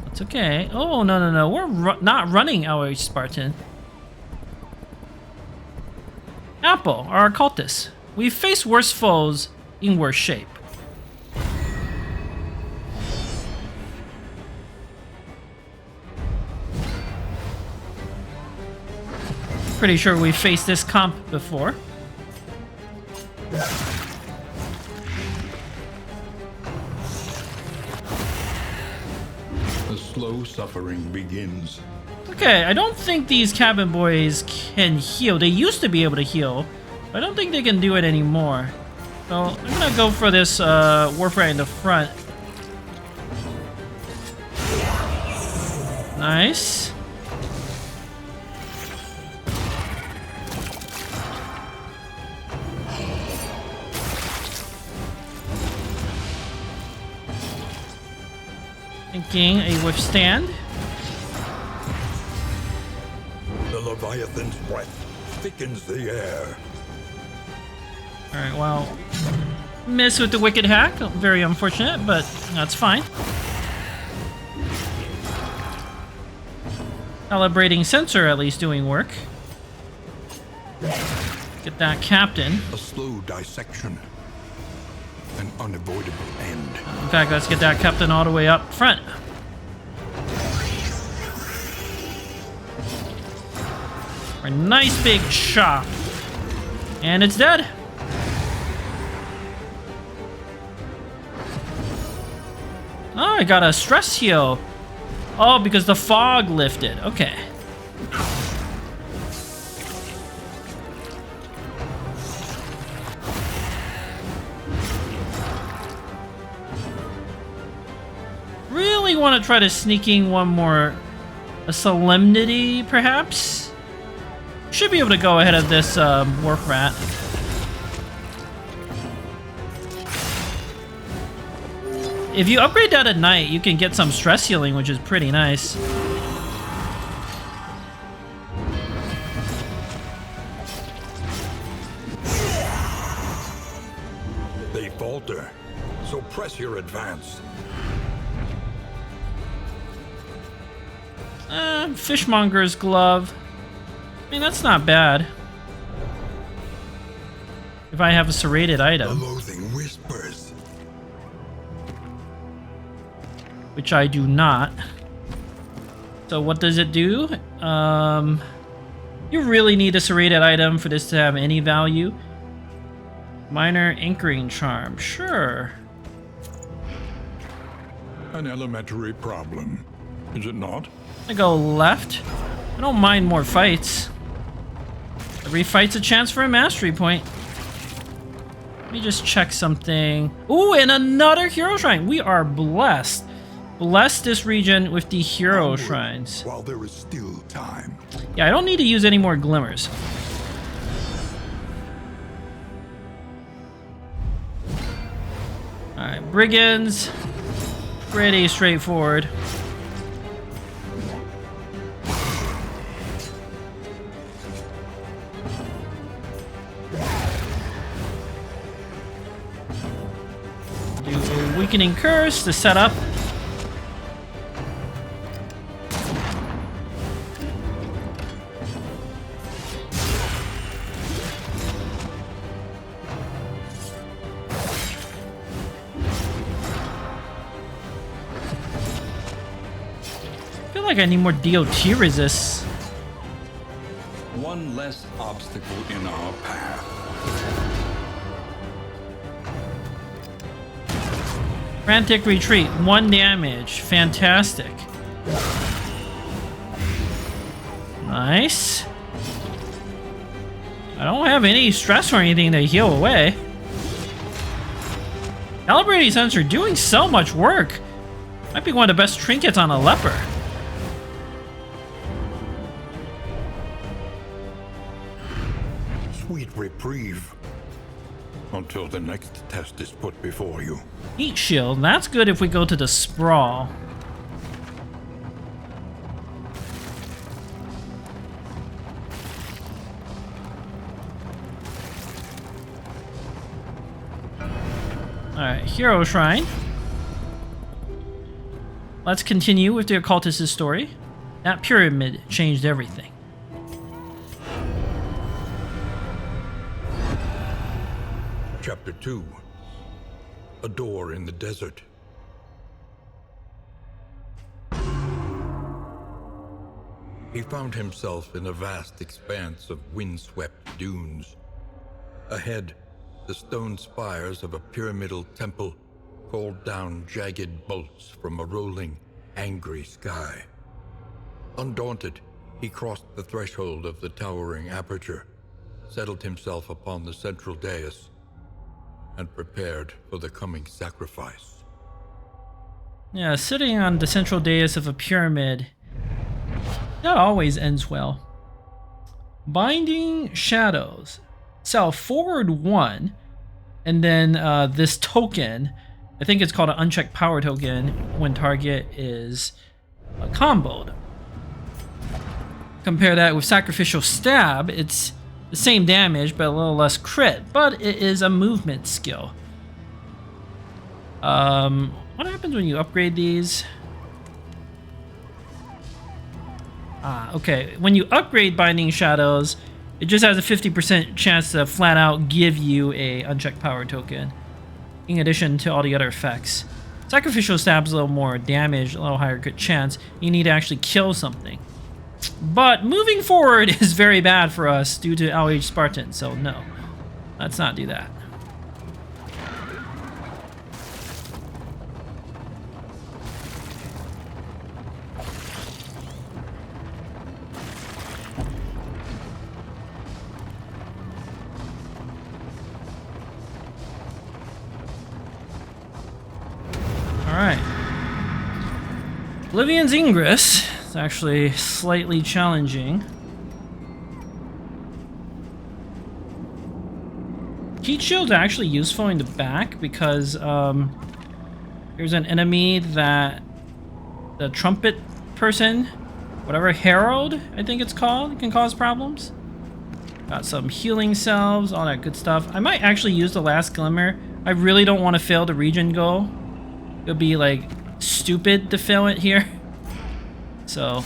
that's okay. Oh, no. We're not running LH Spartan. Apple, our occultist. We've faced worse foes in worse shape. Pretty sure we've faced this comp before. The slow suffering begins. Okay, I don't think these cabin boys can heal. They used to be able to heal. I don't think they can do it anymore. So I'm gonna go for this Warp Rat in the front. Nice. Thinking a withstand. The Leviathan's breath thickens the air. Alright, well, miss with the Wicked Hack. Very unfortunate, but that's fine. Calibrating sensor at least doing work. Get that Captain. A slow dissection. An unavoidable end. In fact, let's get that Captain all the way up front. A nice big chop. And it's dead. Oh, I got a stress heal. Oh, because the fog lifted. Okay. Really want to try to sneak in one more. A Solemnity, perhaps? Should be able to go ahead of this Warp Rat. If you upgrade that at night, you can get some stress healing, which is pretty nice. They falter, so press your advance. Fishmonger's Glove. I mean, that's not bad. If I have a serrated The item. loathing whispers. Which I do not. So what does it do? You really need a serrated item for this to have any value. Minor Anchoring Charm, sure. An elementary problem, is it not? I go left. I don't mind more fights. Every fight's a chance for a mastery point. Let me just check something. Ooh, and another hero shrine. We are blessed. Bless this region with the hero Onward, shrines. while there is still time. Yeah, I don't need to use any more glimmers. Alright, brigands. Pretty straightforward. Do a weakening curse to set up. I feel like I need more DOT resists. One less obstacle in our path. Frantic retreat, 1 damage. Fantastic. Nice. I don't have any stress or anything to heal away. Calibrating sensor doing so much work. Might be one of the best trinkets on a leper. Sweet reprieve. Until the next test is put before you. Heat shield, that's good if we go to the sprawl. Alright, hero shrine. Let's continue with the occultist's story. That pyramid changed everything. Chapter 2. A door in the desert. He found himself in a vast expanse of windswept dunes. Ahead, the stone spires of a pyramidal temple called down jagged bolts from a rolling, angry sky. Undaunted, he crossed the threshold of the towering aperture, settled himself upon the central dais, and prepared for the coming sacrifice. Yeah, sitting on the central dais of a pyramid, that always ends well. Binding Shadows. Sell forward 1, and then this token, I think it's called an unchecked power token, when target is comboed. Compare that with Sacrificial Stab, it's the same damage, but a little less crit, but it is a movement skill. What happens when you upgrade these? Okay, when you upgrade Binding Shadows, it just has a 50% chance to flat out give you a unchecked power token, in addition to all the other effects. Sacrificial Stab's a little more damage, a little higher crit chance. You need to actually kill something. But moving forward is very bad for us due to LH Spartan, so no. Let's not do that. Alright. Oblivion's Ingress is actually slightly challenging. Heat Shield's actually useful in the back because there's an enemy that the trumpet person, whatever Herald I think it's called, can cause problems. Got some healing salves, all that good stuff. I might actually use the last glimmer. I really don't want to fail the region goal. It would be like stupid to fail it here. So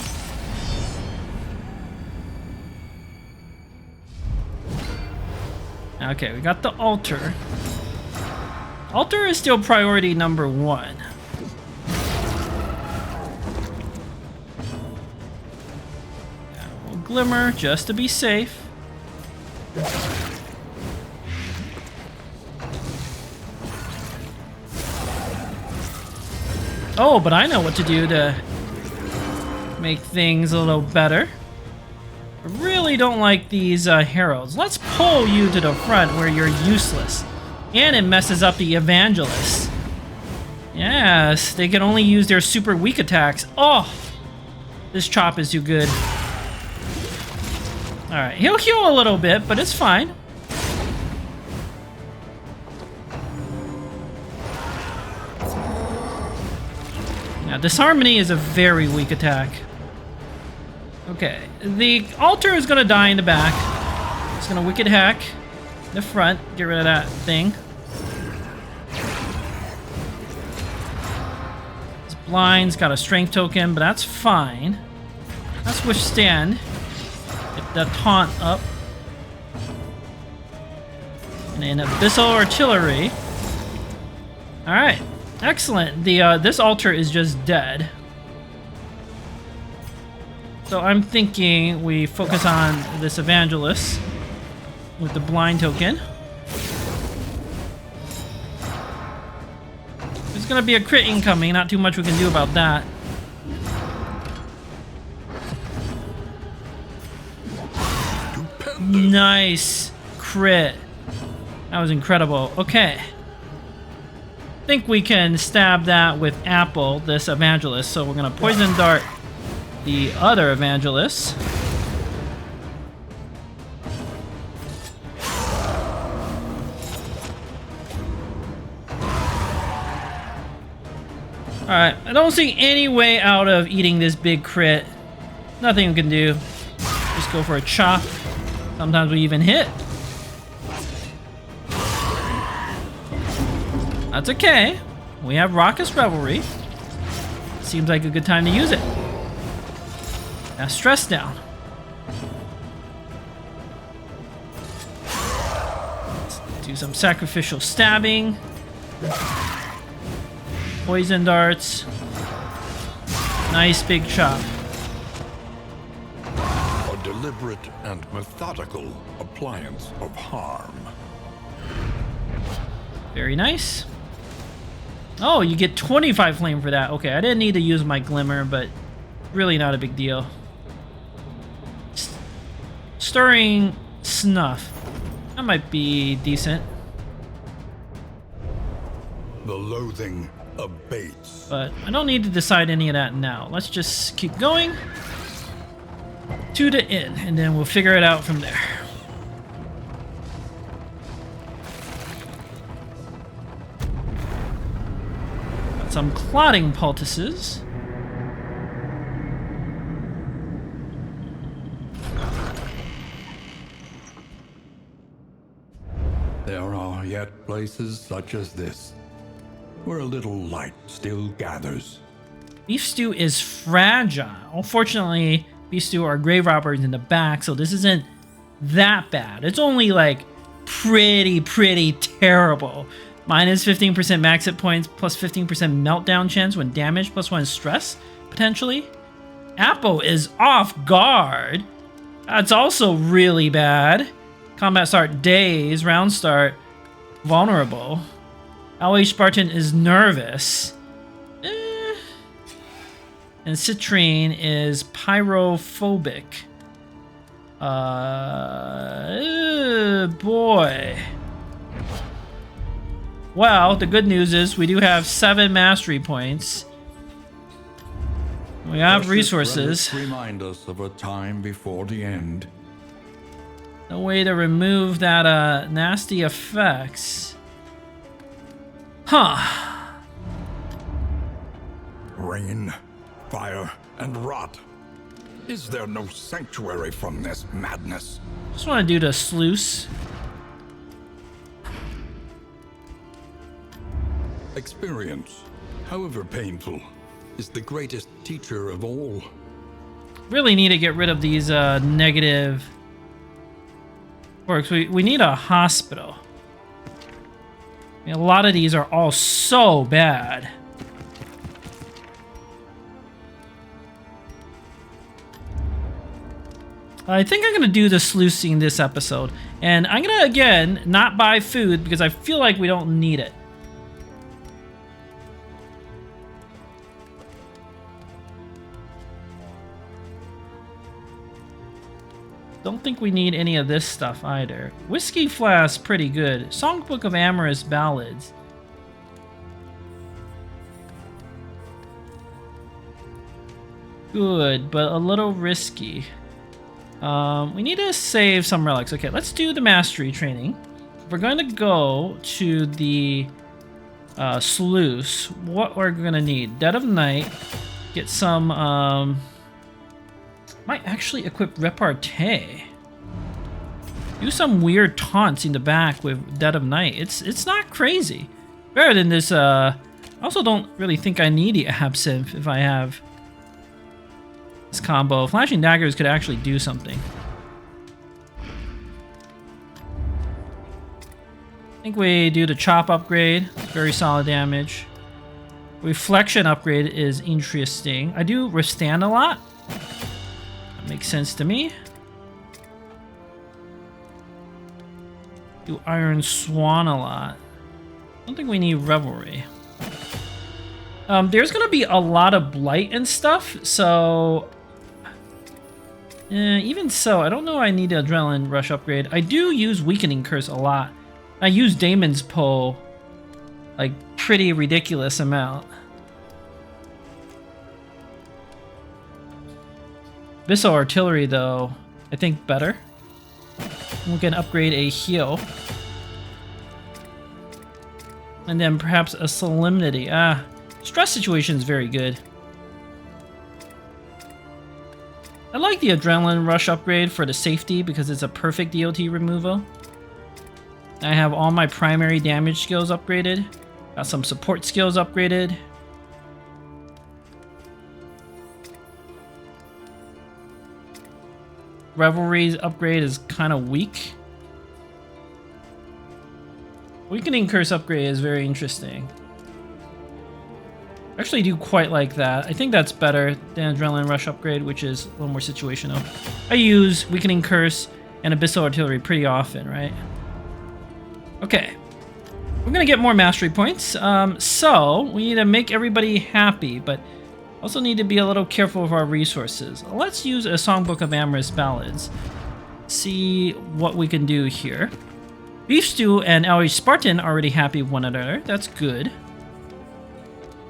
okay, we got the altar. Altar is still priority number 1. Yeah, we'll glimmer just to be safe. Oh, but I know what to do to make things a little better. I really don't like these heralds. Let's pull you to the front where you're useless. And it messes up the evangelists. Yes, they can only use their super weak attacks. Oh, this chop is too good. Alright, he'll heal a little bit, but it's fine. Now, Disharmony is a very weak attack. Okay, the altar is going to die in the back. It's going to Wicked Hack in the front. Get rid of that thing. This blind's got a strength token, but that's fine. Let's withstand. Get that taunt up. And an Abyssal Artillery. Alright, excellent. This altar is just dead. So I'm thinking we focus on this Evangelist with the blind token. There's gonna be a crit incoming, not too much we can do about that. Nice crit. That was incredible. Okay. I think we can stab that with Apple, this Evangelist. So we're gonna Poison Dart the other Evangelist. Alright, I don't see any way out of eating this big crit. Nothing we can do. Just go for a chop. Sometimes we even hit. That's okay. We have Raucous Revelry. Seems like a good time to use it. Now stress down. Let's do some sacrificial stabbing. Poison darts. Nice big chop. A deliberate and methodical appliance of harm. Very nice. Oh, you get 25 flame for that. Okay, I didn't need to use my glimmer, but really not a big deal. Stirring Snuff. That might be decent. The loathing abates. But I don't need to decide any of that now. Let's just keep going to the inn, and then we'll figure it out from there. Got some clotting poultices. There are yet places such as this, where a little light still gathers. Beef stew is fragile. Unfortunately, beef stew are grave robbers in the back, so this isn't that bad. It's only like pretty terrible. Minus 15% max hit points, plus 15% meltdown chance when damaged, plus 1 stress, potentially. Apple is off guard. That's also really bad. Combat start days, round start vulnerable. LH Spartan is nervous. And Citrine is pyrophobic. Boy. Well, the good news is we do have 7 mastery points. We have resources. Remind us of a time before the end. No way to remove that nasty effects. Huh. Rain, fire, and rot. Is there no sanctuary from this madness? Just want to do the Sluice. Experience, however painful, is the greatest teacher of all. Really need to get rid of these negative works. We need a hospital. I mean, a lot of these are all so bad. I think I'm going to do the sluicing this episode. And I'm going to, again, not buy food because I feel like we don't need it. Don't think we need any of this stuff either. Whiskey Flask, pretty good. Songbook of Amorous Ballads. Good, but a little risky. We need to save some relics. Okay, let's do the mastery training. We're going to go to the Sluice. What we're going to need? Dead of Night. Get some... might actually equip Repartee. Do some weird taunts in the back with Dead of Night. It's not crazy. Better than this. I also don't really think I need the Absinthe if I have this combo. Flashing Daggers could actually do something. I think we do the Chop upgrade. It's very solid damage. Reflection upgrade is interesting. I do withstand a lot. That makes sense to me. Do Iron Swan a lot. I don't think we need Revelry. There's gonna be a lot of Blight and stuff, so... even so, I don't know I need the Adrenaline Rush upgrade. I do use Weakening Curse a lot. I use Damon's Pull, like, pretty ridiculous amount. Abyssal Artillery, though, I think better. We can upgrade a heal. And then perhaps a Solemnity. Stress Situation is very good. I like the Adrenaline Rush upgrade for the safety because it's a perfect DOT removal. I have all my primary damage skills upgraded. Got some support skills upgraded. Revelry's upgrade is kind of weak. Weakening Curse upgrade is very interesting. I actually do quite like that. I think that's better than Adrenaline Rush upgrade, which is a little more situational. I use Weakening Curse and Abyssal Artillery pretty often, right? Okay. We're gonna get more mastery points. So we need to make everybody happy, but also need to be a little careful of our resources. Let's use a Songbook of Amorous Ballads. See what we can do here. Beef Stew and LH Spartan are already happy with one another. That's good.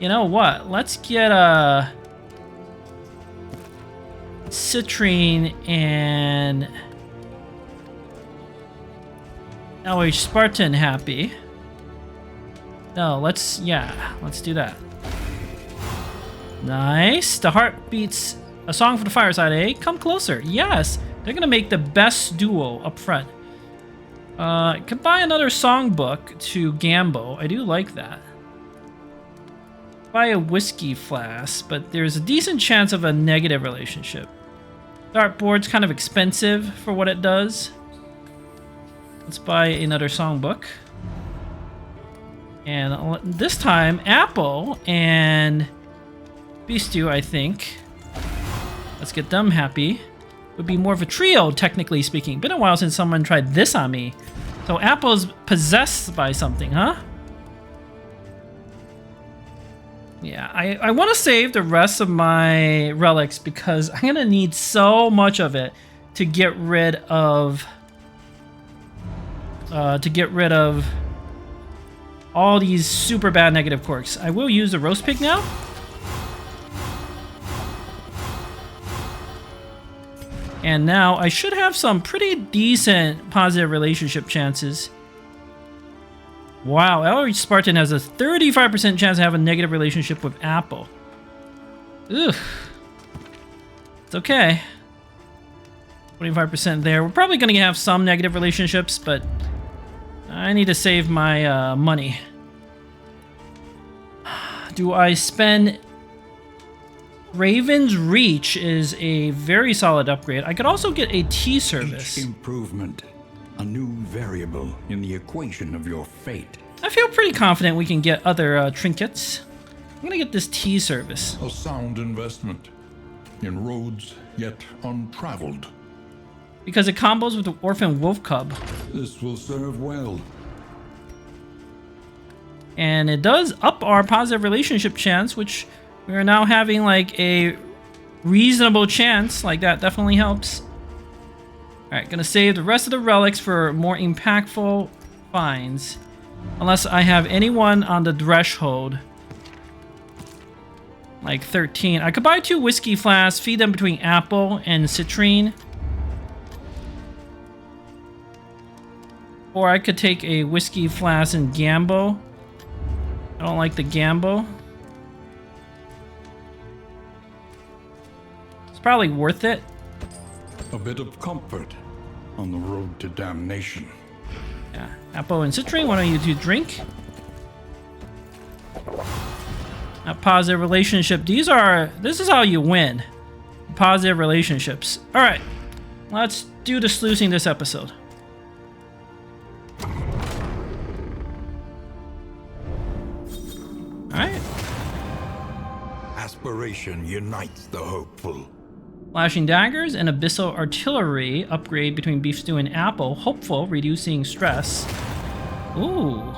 You know what? Let's get a Citrine and LH Spartan happy. No, let's do that. Nice. The heart beats a song for the fireside, eh? Come closer. Yes. They're gonna make the best duo up front. Could buy another songbook to Gambo. I do like that. Buy a whiskey flask, but there's a decent chance of a negative relationship. Dartboard's kind of expensive for what it does. Let's buy another songbook. And this time, Apple and Beastu, I think. Let's get them happy. Would be more of a trio, technically speaking. Been a while since someone tried this on me. So Apple's possessed by something, huh? Yeah, I want to save the rest of my relics because I'm gonna need so much of it to get rid of all these super bad negative quirks. I will use the roast pig now. And now I should have some pretty decent positive relationship chances. Wow, LH Spartan has a 35% chance to have a negative relationship with Apple. Ugh. It's okay. 25% there. We're probably going to have some negative relationships, but I need to save my money. Do I spend... Raven's Reach is a very solid upgrade. I could also get a tea service. Each improvement, a new variable in the equation of your fate. I feel pretty confident we can get other trinkets. I'm gonna get this tea service. A sound investment in roads yet untraveled. Because it combos with the Orphan Wolf Cub. This will serve well. And it does up our positive relationship chance, which we are now having like a reasonable chance. Like that definitely helps. Alright, gonna save the rest of the relics for more impactful finds. Unless I have anyone on the threshold. Like 13. I could buy 2 whiskey flasks, feed them between apple and citrine. Or I could take a whiskey flask and gambo. I don't like the gambo. It's probably worth it. A bit of comfort on the road to damnation. Yeah, apple and citrine. Why don't you 2 drink? A positive relationship. This is how you win. Positive relationships. All right, let's do the sluicing this episode. All right. Aspiration unites the hopeful. Flashing daggers and abyssal artillery upgrade between beef stew and apple. Hopeful, reducing stress. Ooh.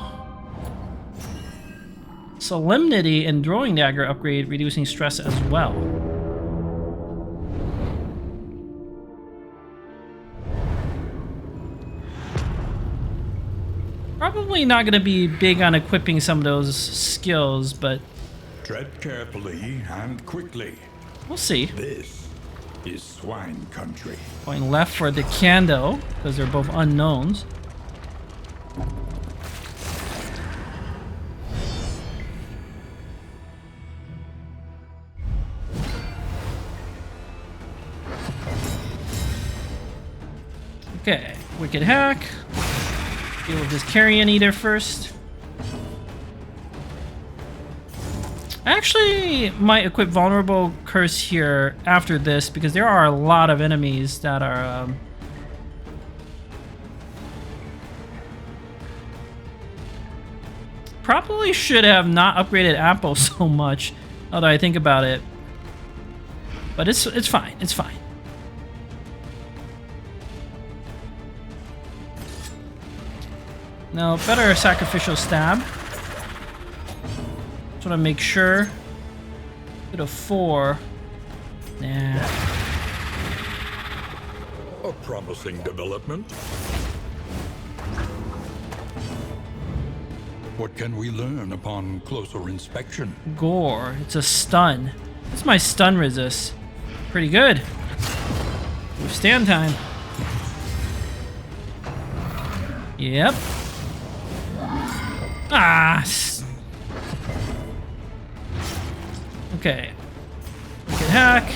Solemnity and throwing dagger upgrade, reducing stress as well. Probably not going to be big on equipping some of those skills, but Tread carefully and quickly. we'll see. This is swine country. Going left for the Decando, because they're both unknowns. Okay, Wicked Hack. Deal with this Carrion Eater first. I actually might equip Vulnerable Curse here after this because there are a lot of enemies that are probably should have not upgraded Apple so much, although I think about it. But it's fine. It's fine. No, better Sacrificial Stab. Just want to make sure. Go to 4. Nah. A promising development. What can we learn upon closer inspection? Gore. It's a stun. This is my stun resist. Pretty good. Withstand time. Yep. Ah. Okay. Wicked Hack.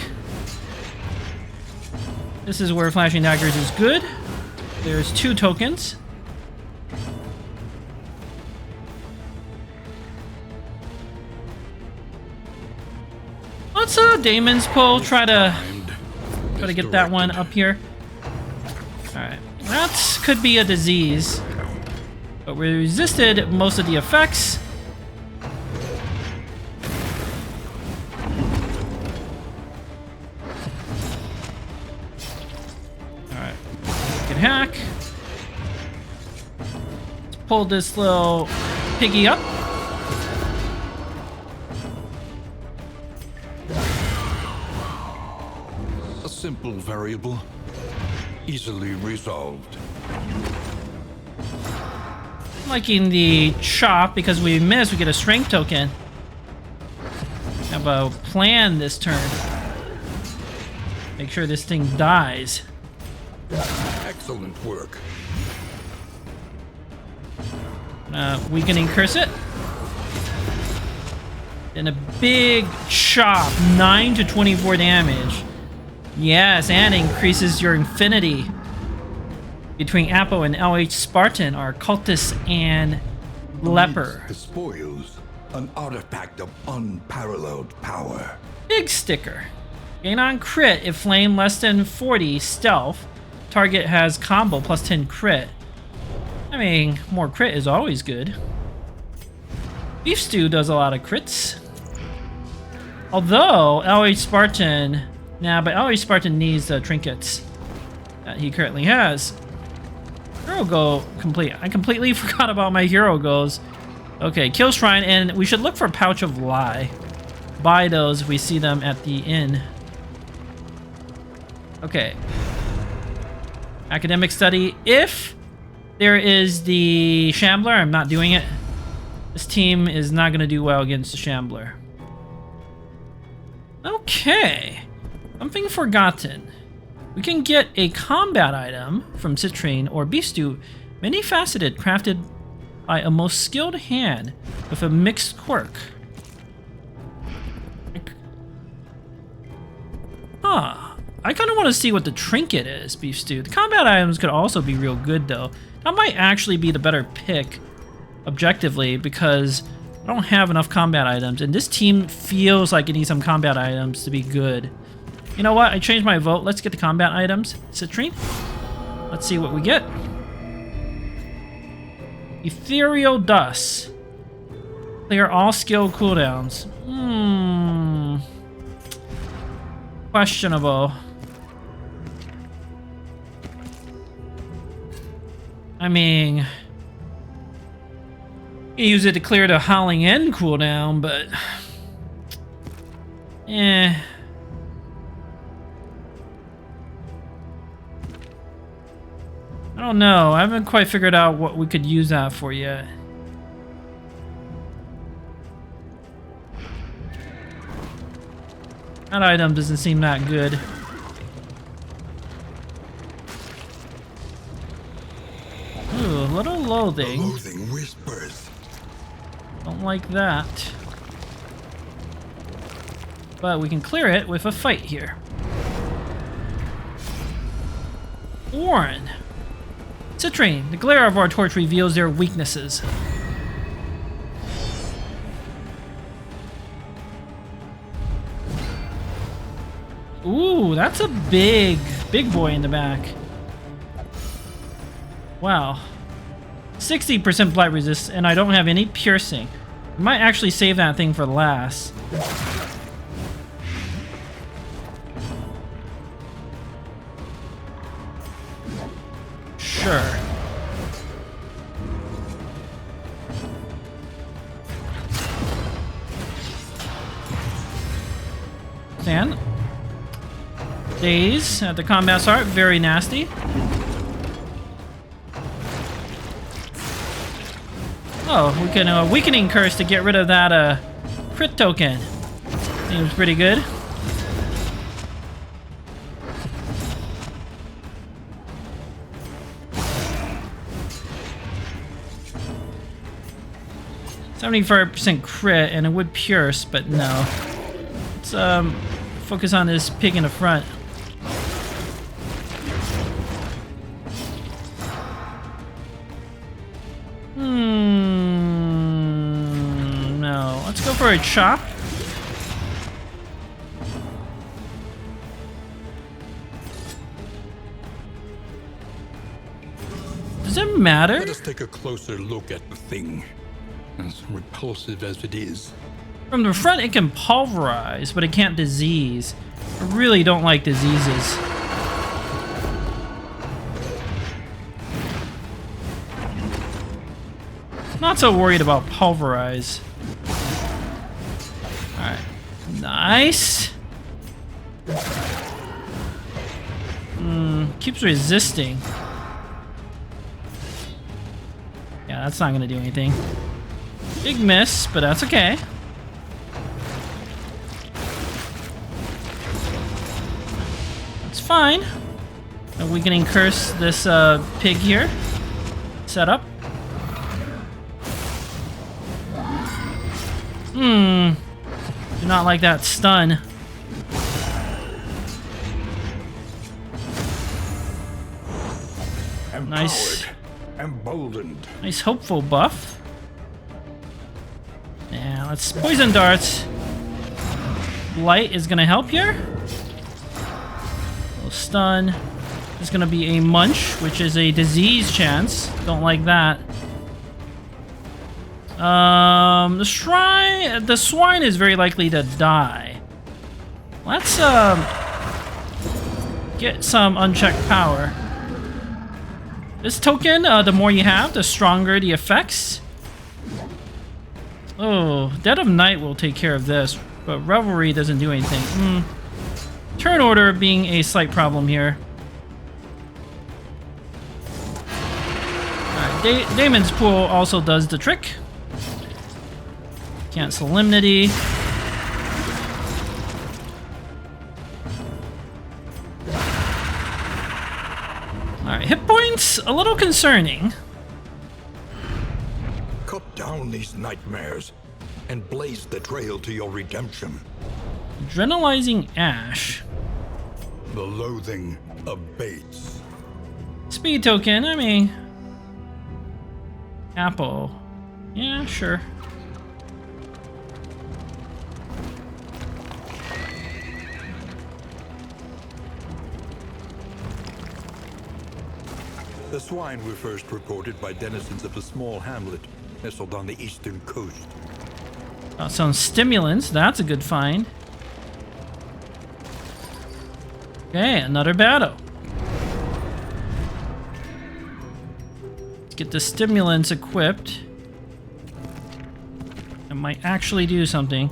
This is where Flashing Daggers is good. There's 2 tokens. Let's Damon's Pull. Try to get that one up here. Alright. That could be a disease. But we resisted most of the effects. Alright. Wicked Hack. Let's pull this little piggy up. A simple variable, easily resolved. Liking the chop because we miss, we get a strength token. Have a plan this turn. Make sure this thing dies. Excellent work. Weakening Curse it. And a big chop, 9 to 24 damage. Yes, and increases your infinity. Between Apo and LH Spartan are Occultist and Leper. The spoils, an artifact of unparalleled power. Big sticker. Gain on crit if flame less than 40 stealth. Target has combo plus 10 crit. I mean, more crit is always good. Beef Stew does a lot of crits. Although LH Spartan, but LH Spartan needs the trinkets that he currently has. Hero Go complete. I completely forgot about my Hero Goes. Okay, Kill Shrine, and we should look for Pouch of Lie. Buy those if we see them at the inn. Okay. Academic study. If there is the Shambler, I'm not doing it. This team is not going to do well against the Shambler. Okay. Something forgotten. We can get a combat item from Citrine or Beef Stew, many-faceted, crafted by a most skilled hand with a mixed quirk. Huh. I kind of want to see what the trinket is, Beef Stew. The combat items could also be real good, though. That might actually be the better pick, objectively, because I don't have enough combat items, and this team feels like it needs some combat items to be good. You know what? I changed my vote. Let's get the combat items. Citrine. Let's see what we get. Ethereal Dust. Clear all skill cooldowns. Questionable. I mean, you use it to clear the Howling End cooldown, but I don't know. I haven't quite figured out what we could use that for yet. That item doesn't seem that good. Ooh, a little loathing. Loathing whispers. Don't like that. But we can clear it with a fight here. Warren. Citrine, the glare of our torch reveals their weaknesses. Ooh, that's a big boy in the back. Wow. 60% blight resist, and I don't have any piercing. I might actually save that thing for last. Sure. Stand. Daze at the combat start, very nasty. Oh, we can weakening curse to get rid of that crit token. Seems pretty good. %75% crit, and it would pierce, but no. Let's focus on this pig in the front. No. Let's go for a chop. Does it matter? Let us take a closer look at the thing, as repulsive as it is. From the front, it can pulverize, but it can't disease. I really don't like diseases. Not so worried about pulverize. Alright. Nice. Keeps resisting. Yeah, that's not gonna do anything. Big miss, but that's okay. That's fine. And we can curse this pig here. Set up. Do not like that stun. Empowered, Nice. emboldened. Nice hopeful buff. Yeah, let's poison darts. Light is gonna help here. A little stun. There's gonna be a munch, which is a disease chance. Don't like that. The swine is very likely to die. Let's get some unchecked power. This token, the more you have, the stronger the effects. Oh, Dead of Night will take care of this, but Revelry doesn't do anything. Turn order being a slight problem here. Damon's Pool also does the trick. Can't Solemnity. Alright, hit points, a little concerning. Cut down these nightmares and blaze the trail to your redemption. Adrenalizing Ash. The loathing abates. Speed token, I mean... Apple. Yeah, sure. The swine were first reported by denizens of a small hamlet nestled on the eastern coast. Some stimulants, that's a good find. Okay, another battle. Let's get the stimulants equipped. It might actually do something.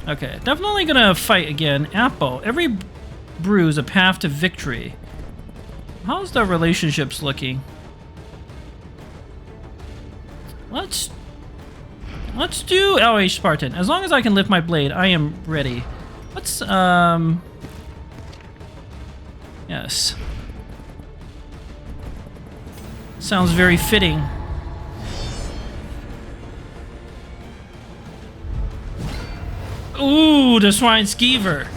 Okay, definitely gonna fight again. Apple. Every brew is a path to victory. How's the relationships looking? Let's do LH Spartan. As long as I can lift my blade, I am ready. Let's yes. Sounds very fitting. Ooh, the Swine Skiver.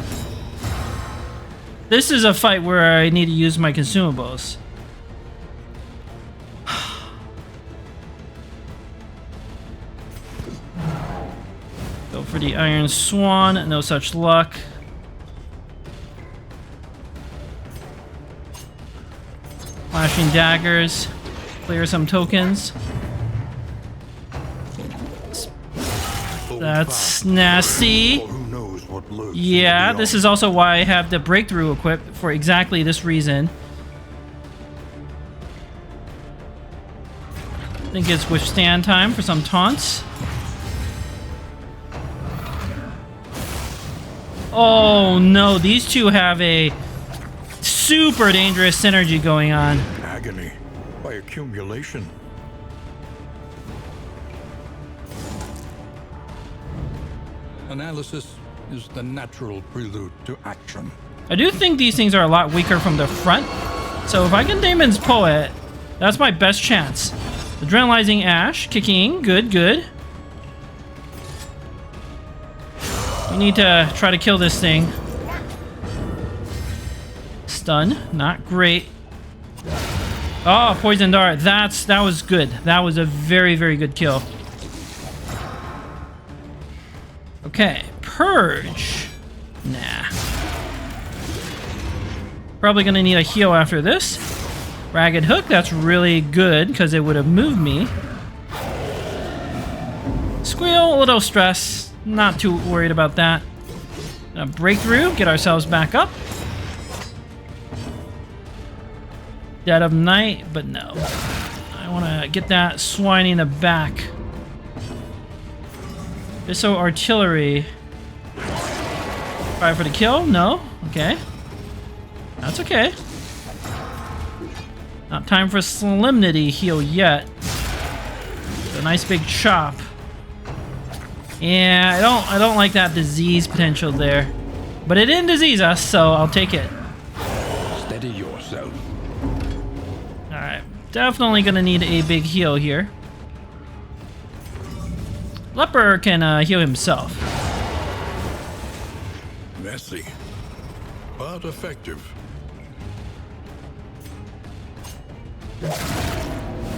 This is a fight where I need to use my consumables. Go for the Iron Swan, no such luck. Flashing daggers, clear some tokens. That's nasty. Yeah, this is also why I have the breakthrough equipped for exactly this reason. I think it's withstand time for some taunts. Oh no, these two have a super dangerous synergy going on. Agony by accumulation. Analysis is the natural prelude to action. I do think these things are a lot weaker from the front, so if I can Damon's Poet, that's my best chance. Adrenalizing Ash, kicking, good, good. We need to try to kill this thing. Stun, not great. Oh, Poison Dart, that was good. That was a very, very good kill. Okay, Purge. Nah. Probably gonna need a heal after this. Ragged Hook, that's really good because it would have moved me. Squeal, a little stress. Not too worried about that. Breakthrough, get ourselves back up. Dead of Night, but no. I want to get that swine in the back. Abysso Artillery. Try for the kill? No? Okay. That's okay. Not time for Solemnity heal yet. A nice big chop. Yeah, I don't like that disease potential there. But it didn't disease us, so I'll take it. Steady yourself. Alright. Definitely gonna need a big heal here. Leper can heal himself. Messy, but effective.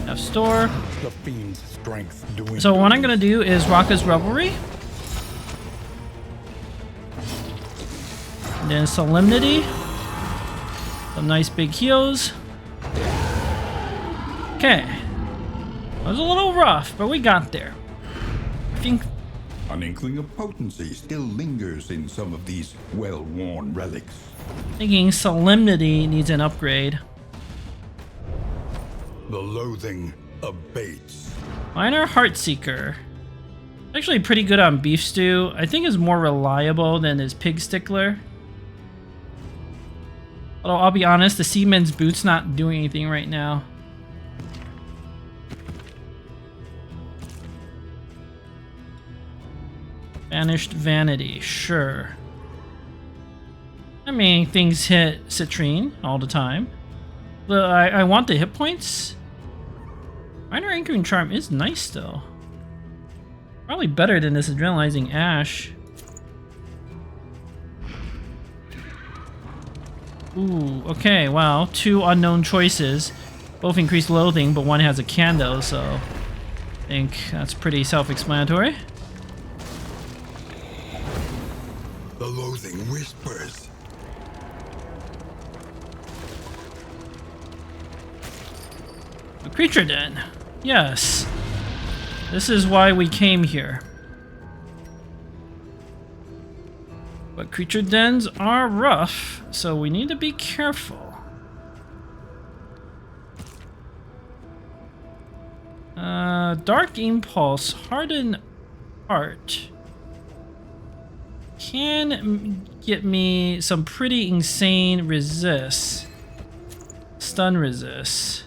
Have store. The fiend's strength doing. So what I'm gonna do is Raka's Revelry. And then Solemnity. Some nice big heals. Okay. That was a little rough, but we got there. I think An inkling of potency still lingers in some of these well-worn relics. thinking Solemnity needs an upgrade. The loathing abates. Minor Heartseeker. Actually pretty good on Beef Stew. I think is more reliable than his Pig Stickler. Although I'll be honest, the Seaman's Boot's not doing anything right now. Banished Vanity, sure. I mean, things hit Citrine all the time. I want the hit points. Minor Anchoring Charm is nice though. Probably better than this Adrenalizing Ash. Ooh, okay, wow. 2 unknown choices. Both increase loathing, but one has a candle, so I think that's pretty self-explanatory. The loathing whispers. A creature den. Yes. This is why we came here. But creature dens are rough, so we need to be careful. Dark Impulse, Hardened Heart can get me some pretty insane resist. Stun resist.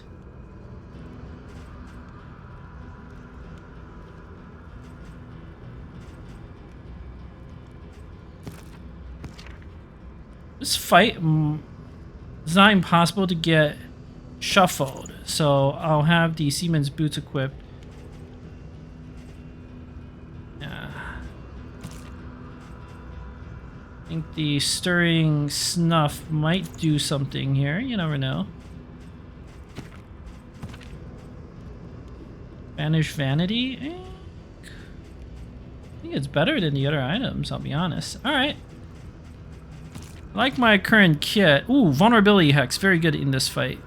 This fight is not impossible to get shuffled, so I'll have the Seaman's Boots equipped. Yeah. I think the Stirring Snuff might do something here, you never know. Banish Vanity? I think it's better than the other items, I'll be honest. Alright. I like my current kit. Ooh, Vulnerability Hex, very good in this fight.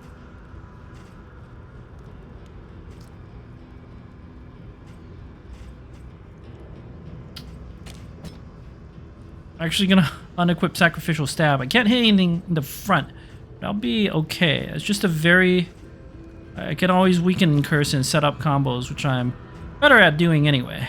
Actually gonna unequip Sacrificial Stab. I can't hit anything in the front, but I'll be okay. It's just a very... I can always weaken Curse and set up combos, which I'm better at doing anyway.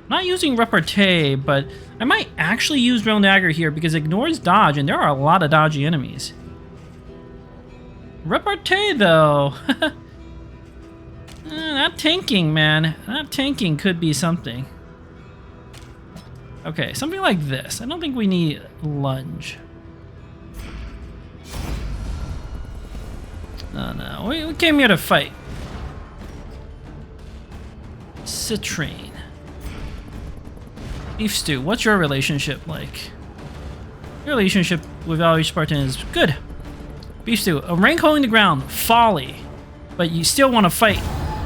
Not using Repartee, but I might actually use Drill Dagger here because it ignores dodge, and there are a lot of dodgy enemies. Repartee, though. That tanking, man. That tanking could be something. Okay, something like this. I don't think we need lunge. No. We came here to fight. Citrine. Beef Stew, what's your relationship like? Your relationship with Valerie Spartan is good. Beef Stew, a rank holding the ground, folly. But you still want to fight.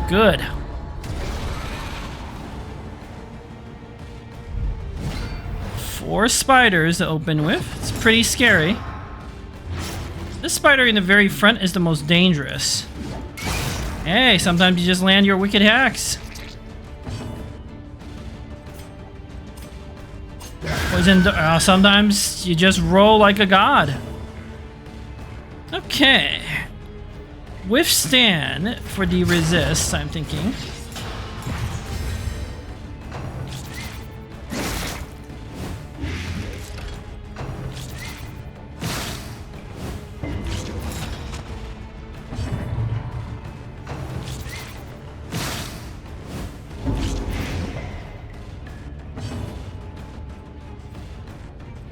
Good. Four spiders to open with. It's pretty scary. This spider in the very front is the most dangerous. Hey, sometimes you just land your wicked hacks. Poison. Sometimes you just roll like a god. Okay. Withstand for the resist, I'm thinking.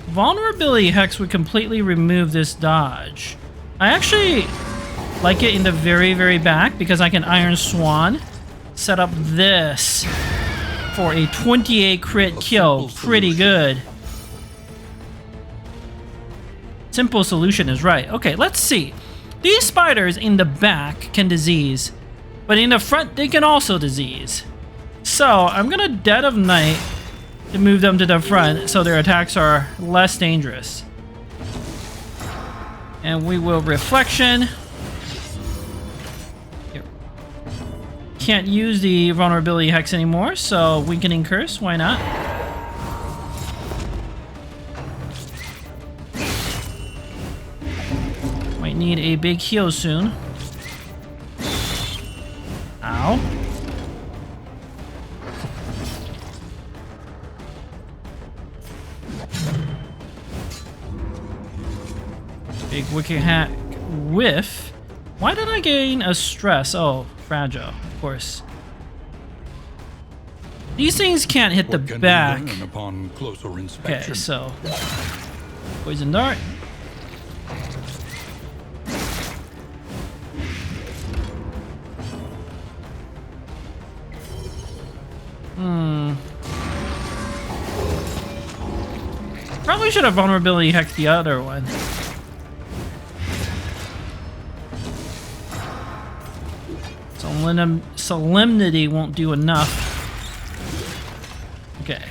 Vulnerability Hex would completely remove this dodge. I actually like it in the very, very back because I can Iron Swan set up this for a 28 crit kill. Pretty good. Simple solution is right. Okay, let's see. These spiders in the back can disease, but in the front they can also disease. So I'm gonna Dead of Night to move them to the front so their attacks are less dangerous. And we will Reflection. Here. Can't use the Vulnerability Hex anymore, so Weakening Curse, why not? Might need a big heal soon. Ow. Big Wicked Hack whiff. Why did I gain a stress? Oh, fragile, of course. These things can't hit the What can back. we learn upon closer inspection? Okay, so poison dart. Probably should have vulnerability hex the other one. Solemnity won't do enough. Okay.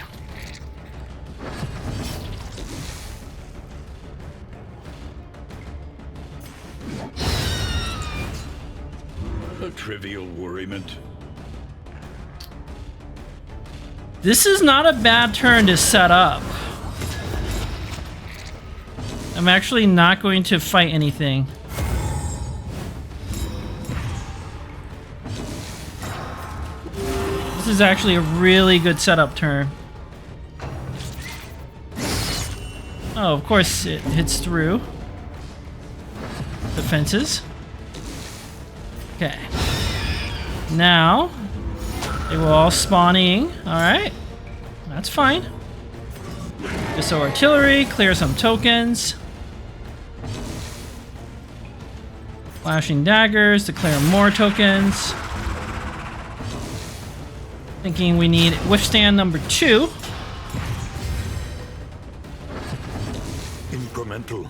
A trivial worriment. This is not a bad turn to set up. I'm actually not going to fight anything. This is actually a really good setup turn. Oh, of course it hits through defenses. Okay. Now they will all spawning. Alright. That's fine. Just artillery, clear some tokens. Flashing daggers to clear more tokens. Thinking we need withstand number 2. Incremental,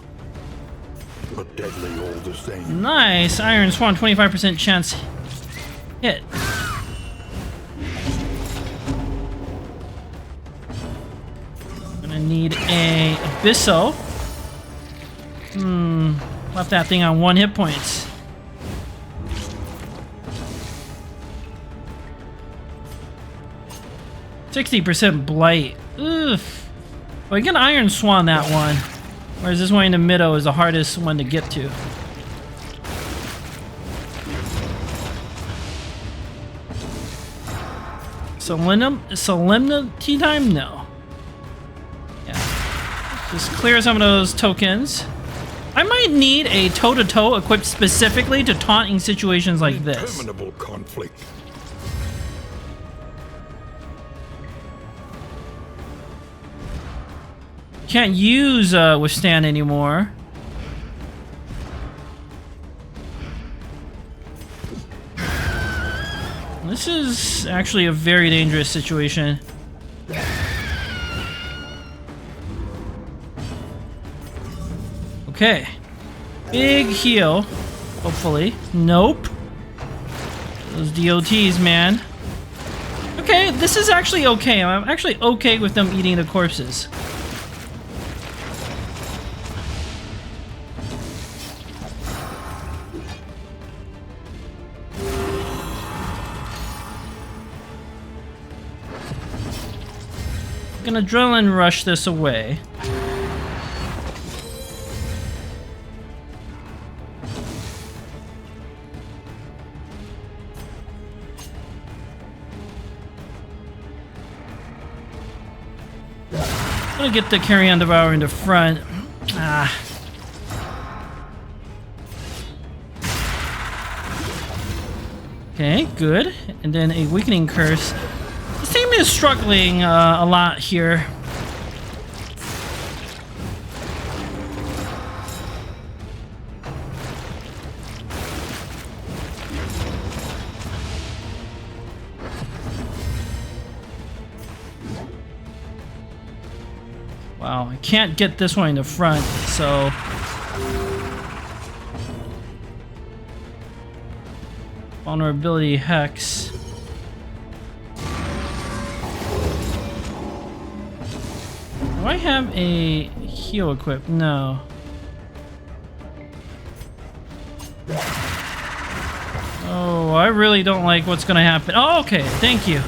but deadly all the same. Nice. Iron Swan, 25% chance hit. Gonna need a Abysso. Left that thing on 1 hit points. %60 blight. Oof. Well, you can Iron Swan that one. Whereas this one in the middle is the hardest one to get to. Solemnity time? No. Yeah. Just clear some of those tokens. I might need a toe-to-toe equipped specifically to taunting situations like this. Interminable conflict. Can't use withstand anymore. This is actually a very dangerous situation. Okay. Big heal. Hopefully. Nope. Those DOTs, man. Okay, this is actually okay. I'm actually okay with them eating the corpses. Gonna adrenaline rush this away. Gonna get the Carrion Devourer into front. Ah. Okay, good. And then a Weakening Curse. This team is struggling a lot here. Wow, I can't get this one in the front, so... Vulnerability Hex. Do I have a heal equipped? No. Oh, I really don't like what's gonna happen. Oh, okay, thank you.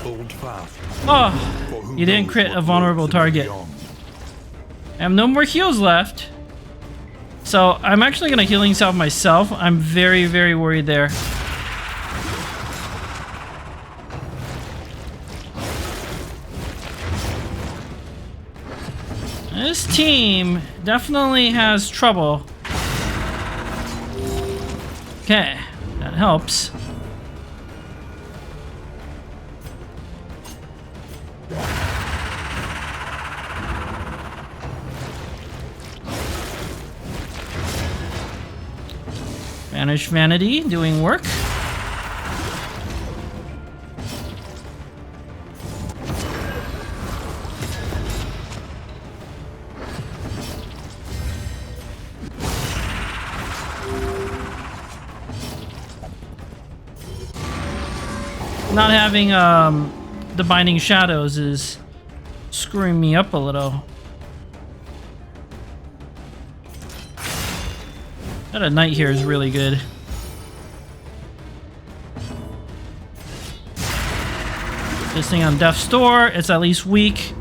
Oh, you didn't crit a vulnerable target. I have no more heals left. So I'm actually gonna healing salve myself. I'm very, very worried there. This team definitely has trouble. Okay, that helps. Banish Vanity doing work. Not having the Binding Shadows is screwing me up a little. That a knight here is really good. This thing on Death's Door, it's at least weak.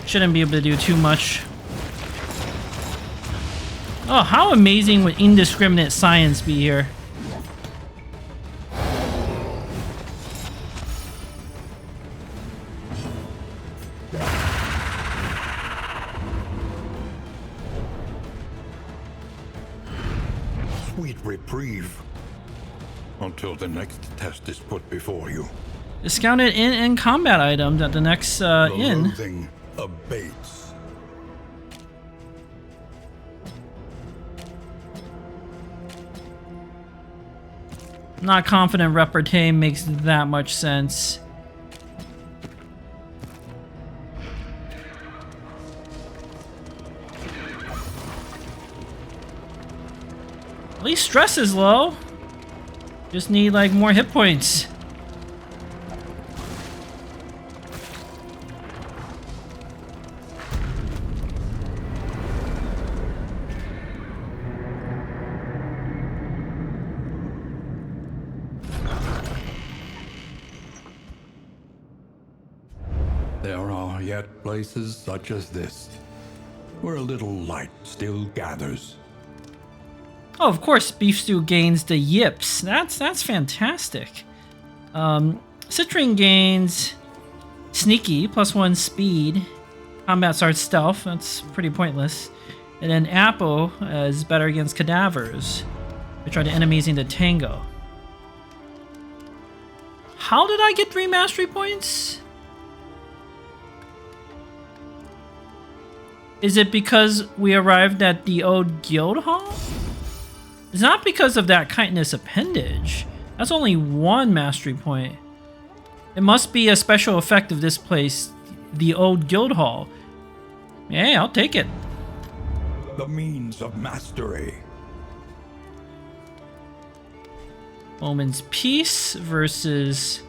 Shouldn't be able to do too much. Oh, how amazing would indiscriminate science be here? Sweet reprieve. Until the next test is put before you. Discounted in combat items at the next The inn. loathing abates. Not confident repartee makes that much sense. At least stress is low. Just need like more hit points. There are yet places such as this, where a little light still gathers. Oh, of course, beef stew gains the yips. That's fantastic. Citrine gains sneaky, +1 speed. Combat starts stealth. That's pretty pointless. And then apple is better against cadavers, which are the enemies in the tango. How did I get 3 mastery points? Is it because we arrived at the old guild hall? It's not because of that kindness appendage. That's only 1 mastery point. It must be a special effect of this place, the old guild hall. Hey, I'll take it. The means of mastery. Omen's Peace versus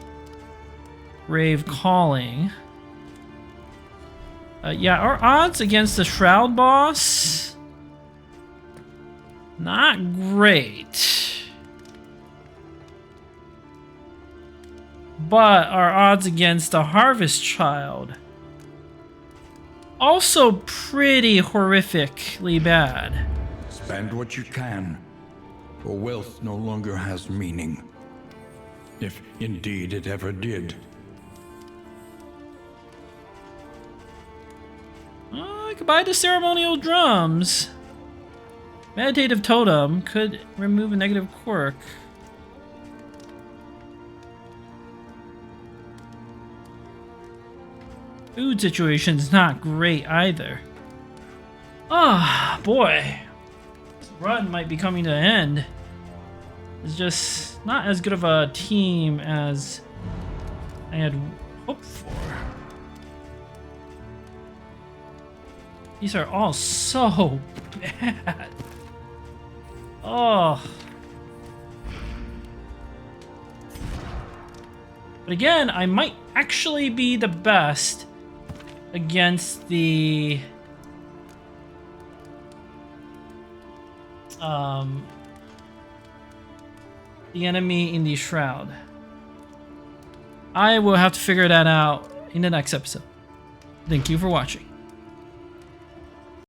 Grave Calling. Yeah, our odds against the Shroud boss... not great. But our odds against the Harvest Child... also pretty horrifically bad. Spend what you can, for wealth no longer has meaning. If indeed it ever did. I could buy the ceremonial drums. Meditative Totem could remove a negative quirk. Food situation's not great either. Ah, boy. This run might be coming to an end. It's just not as good of a team as I had hoped for. These are all so bad. Oh. But again, I might actually be the best against the enemy in the Shroud. I will have to figure that out in the next episode. Thank you for watching.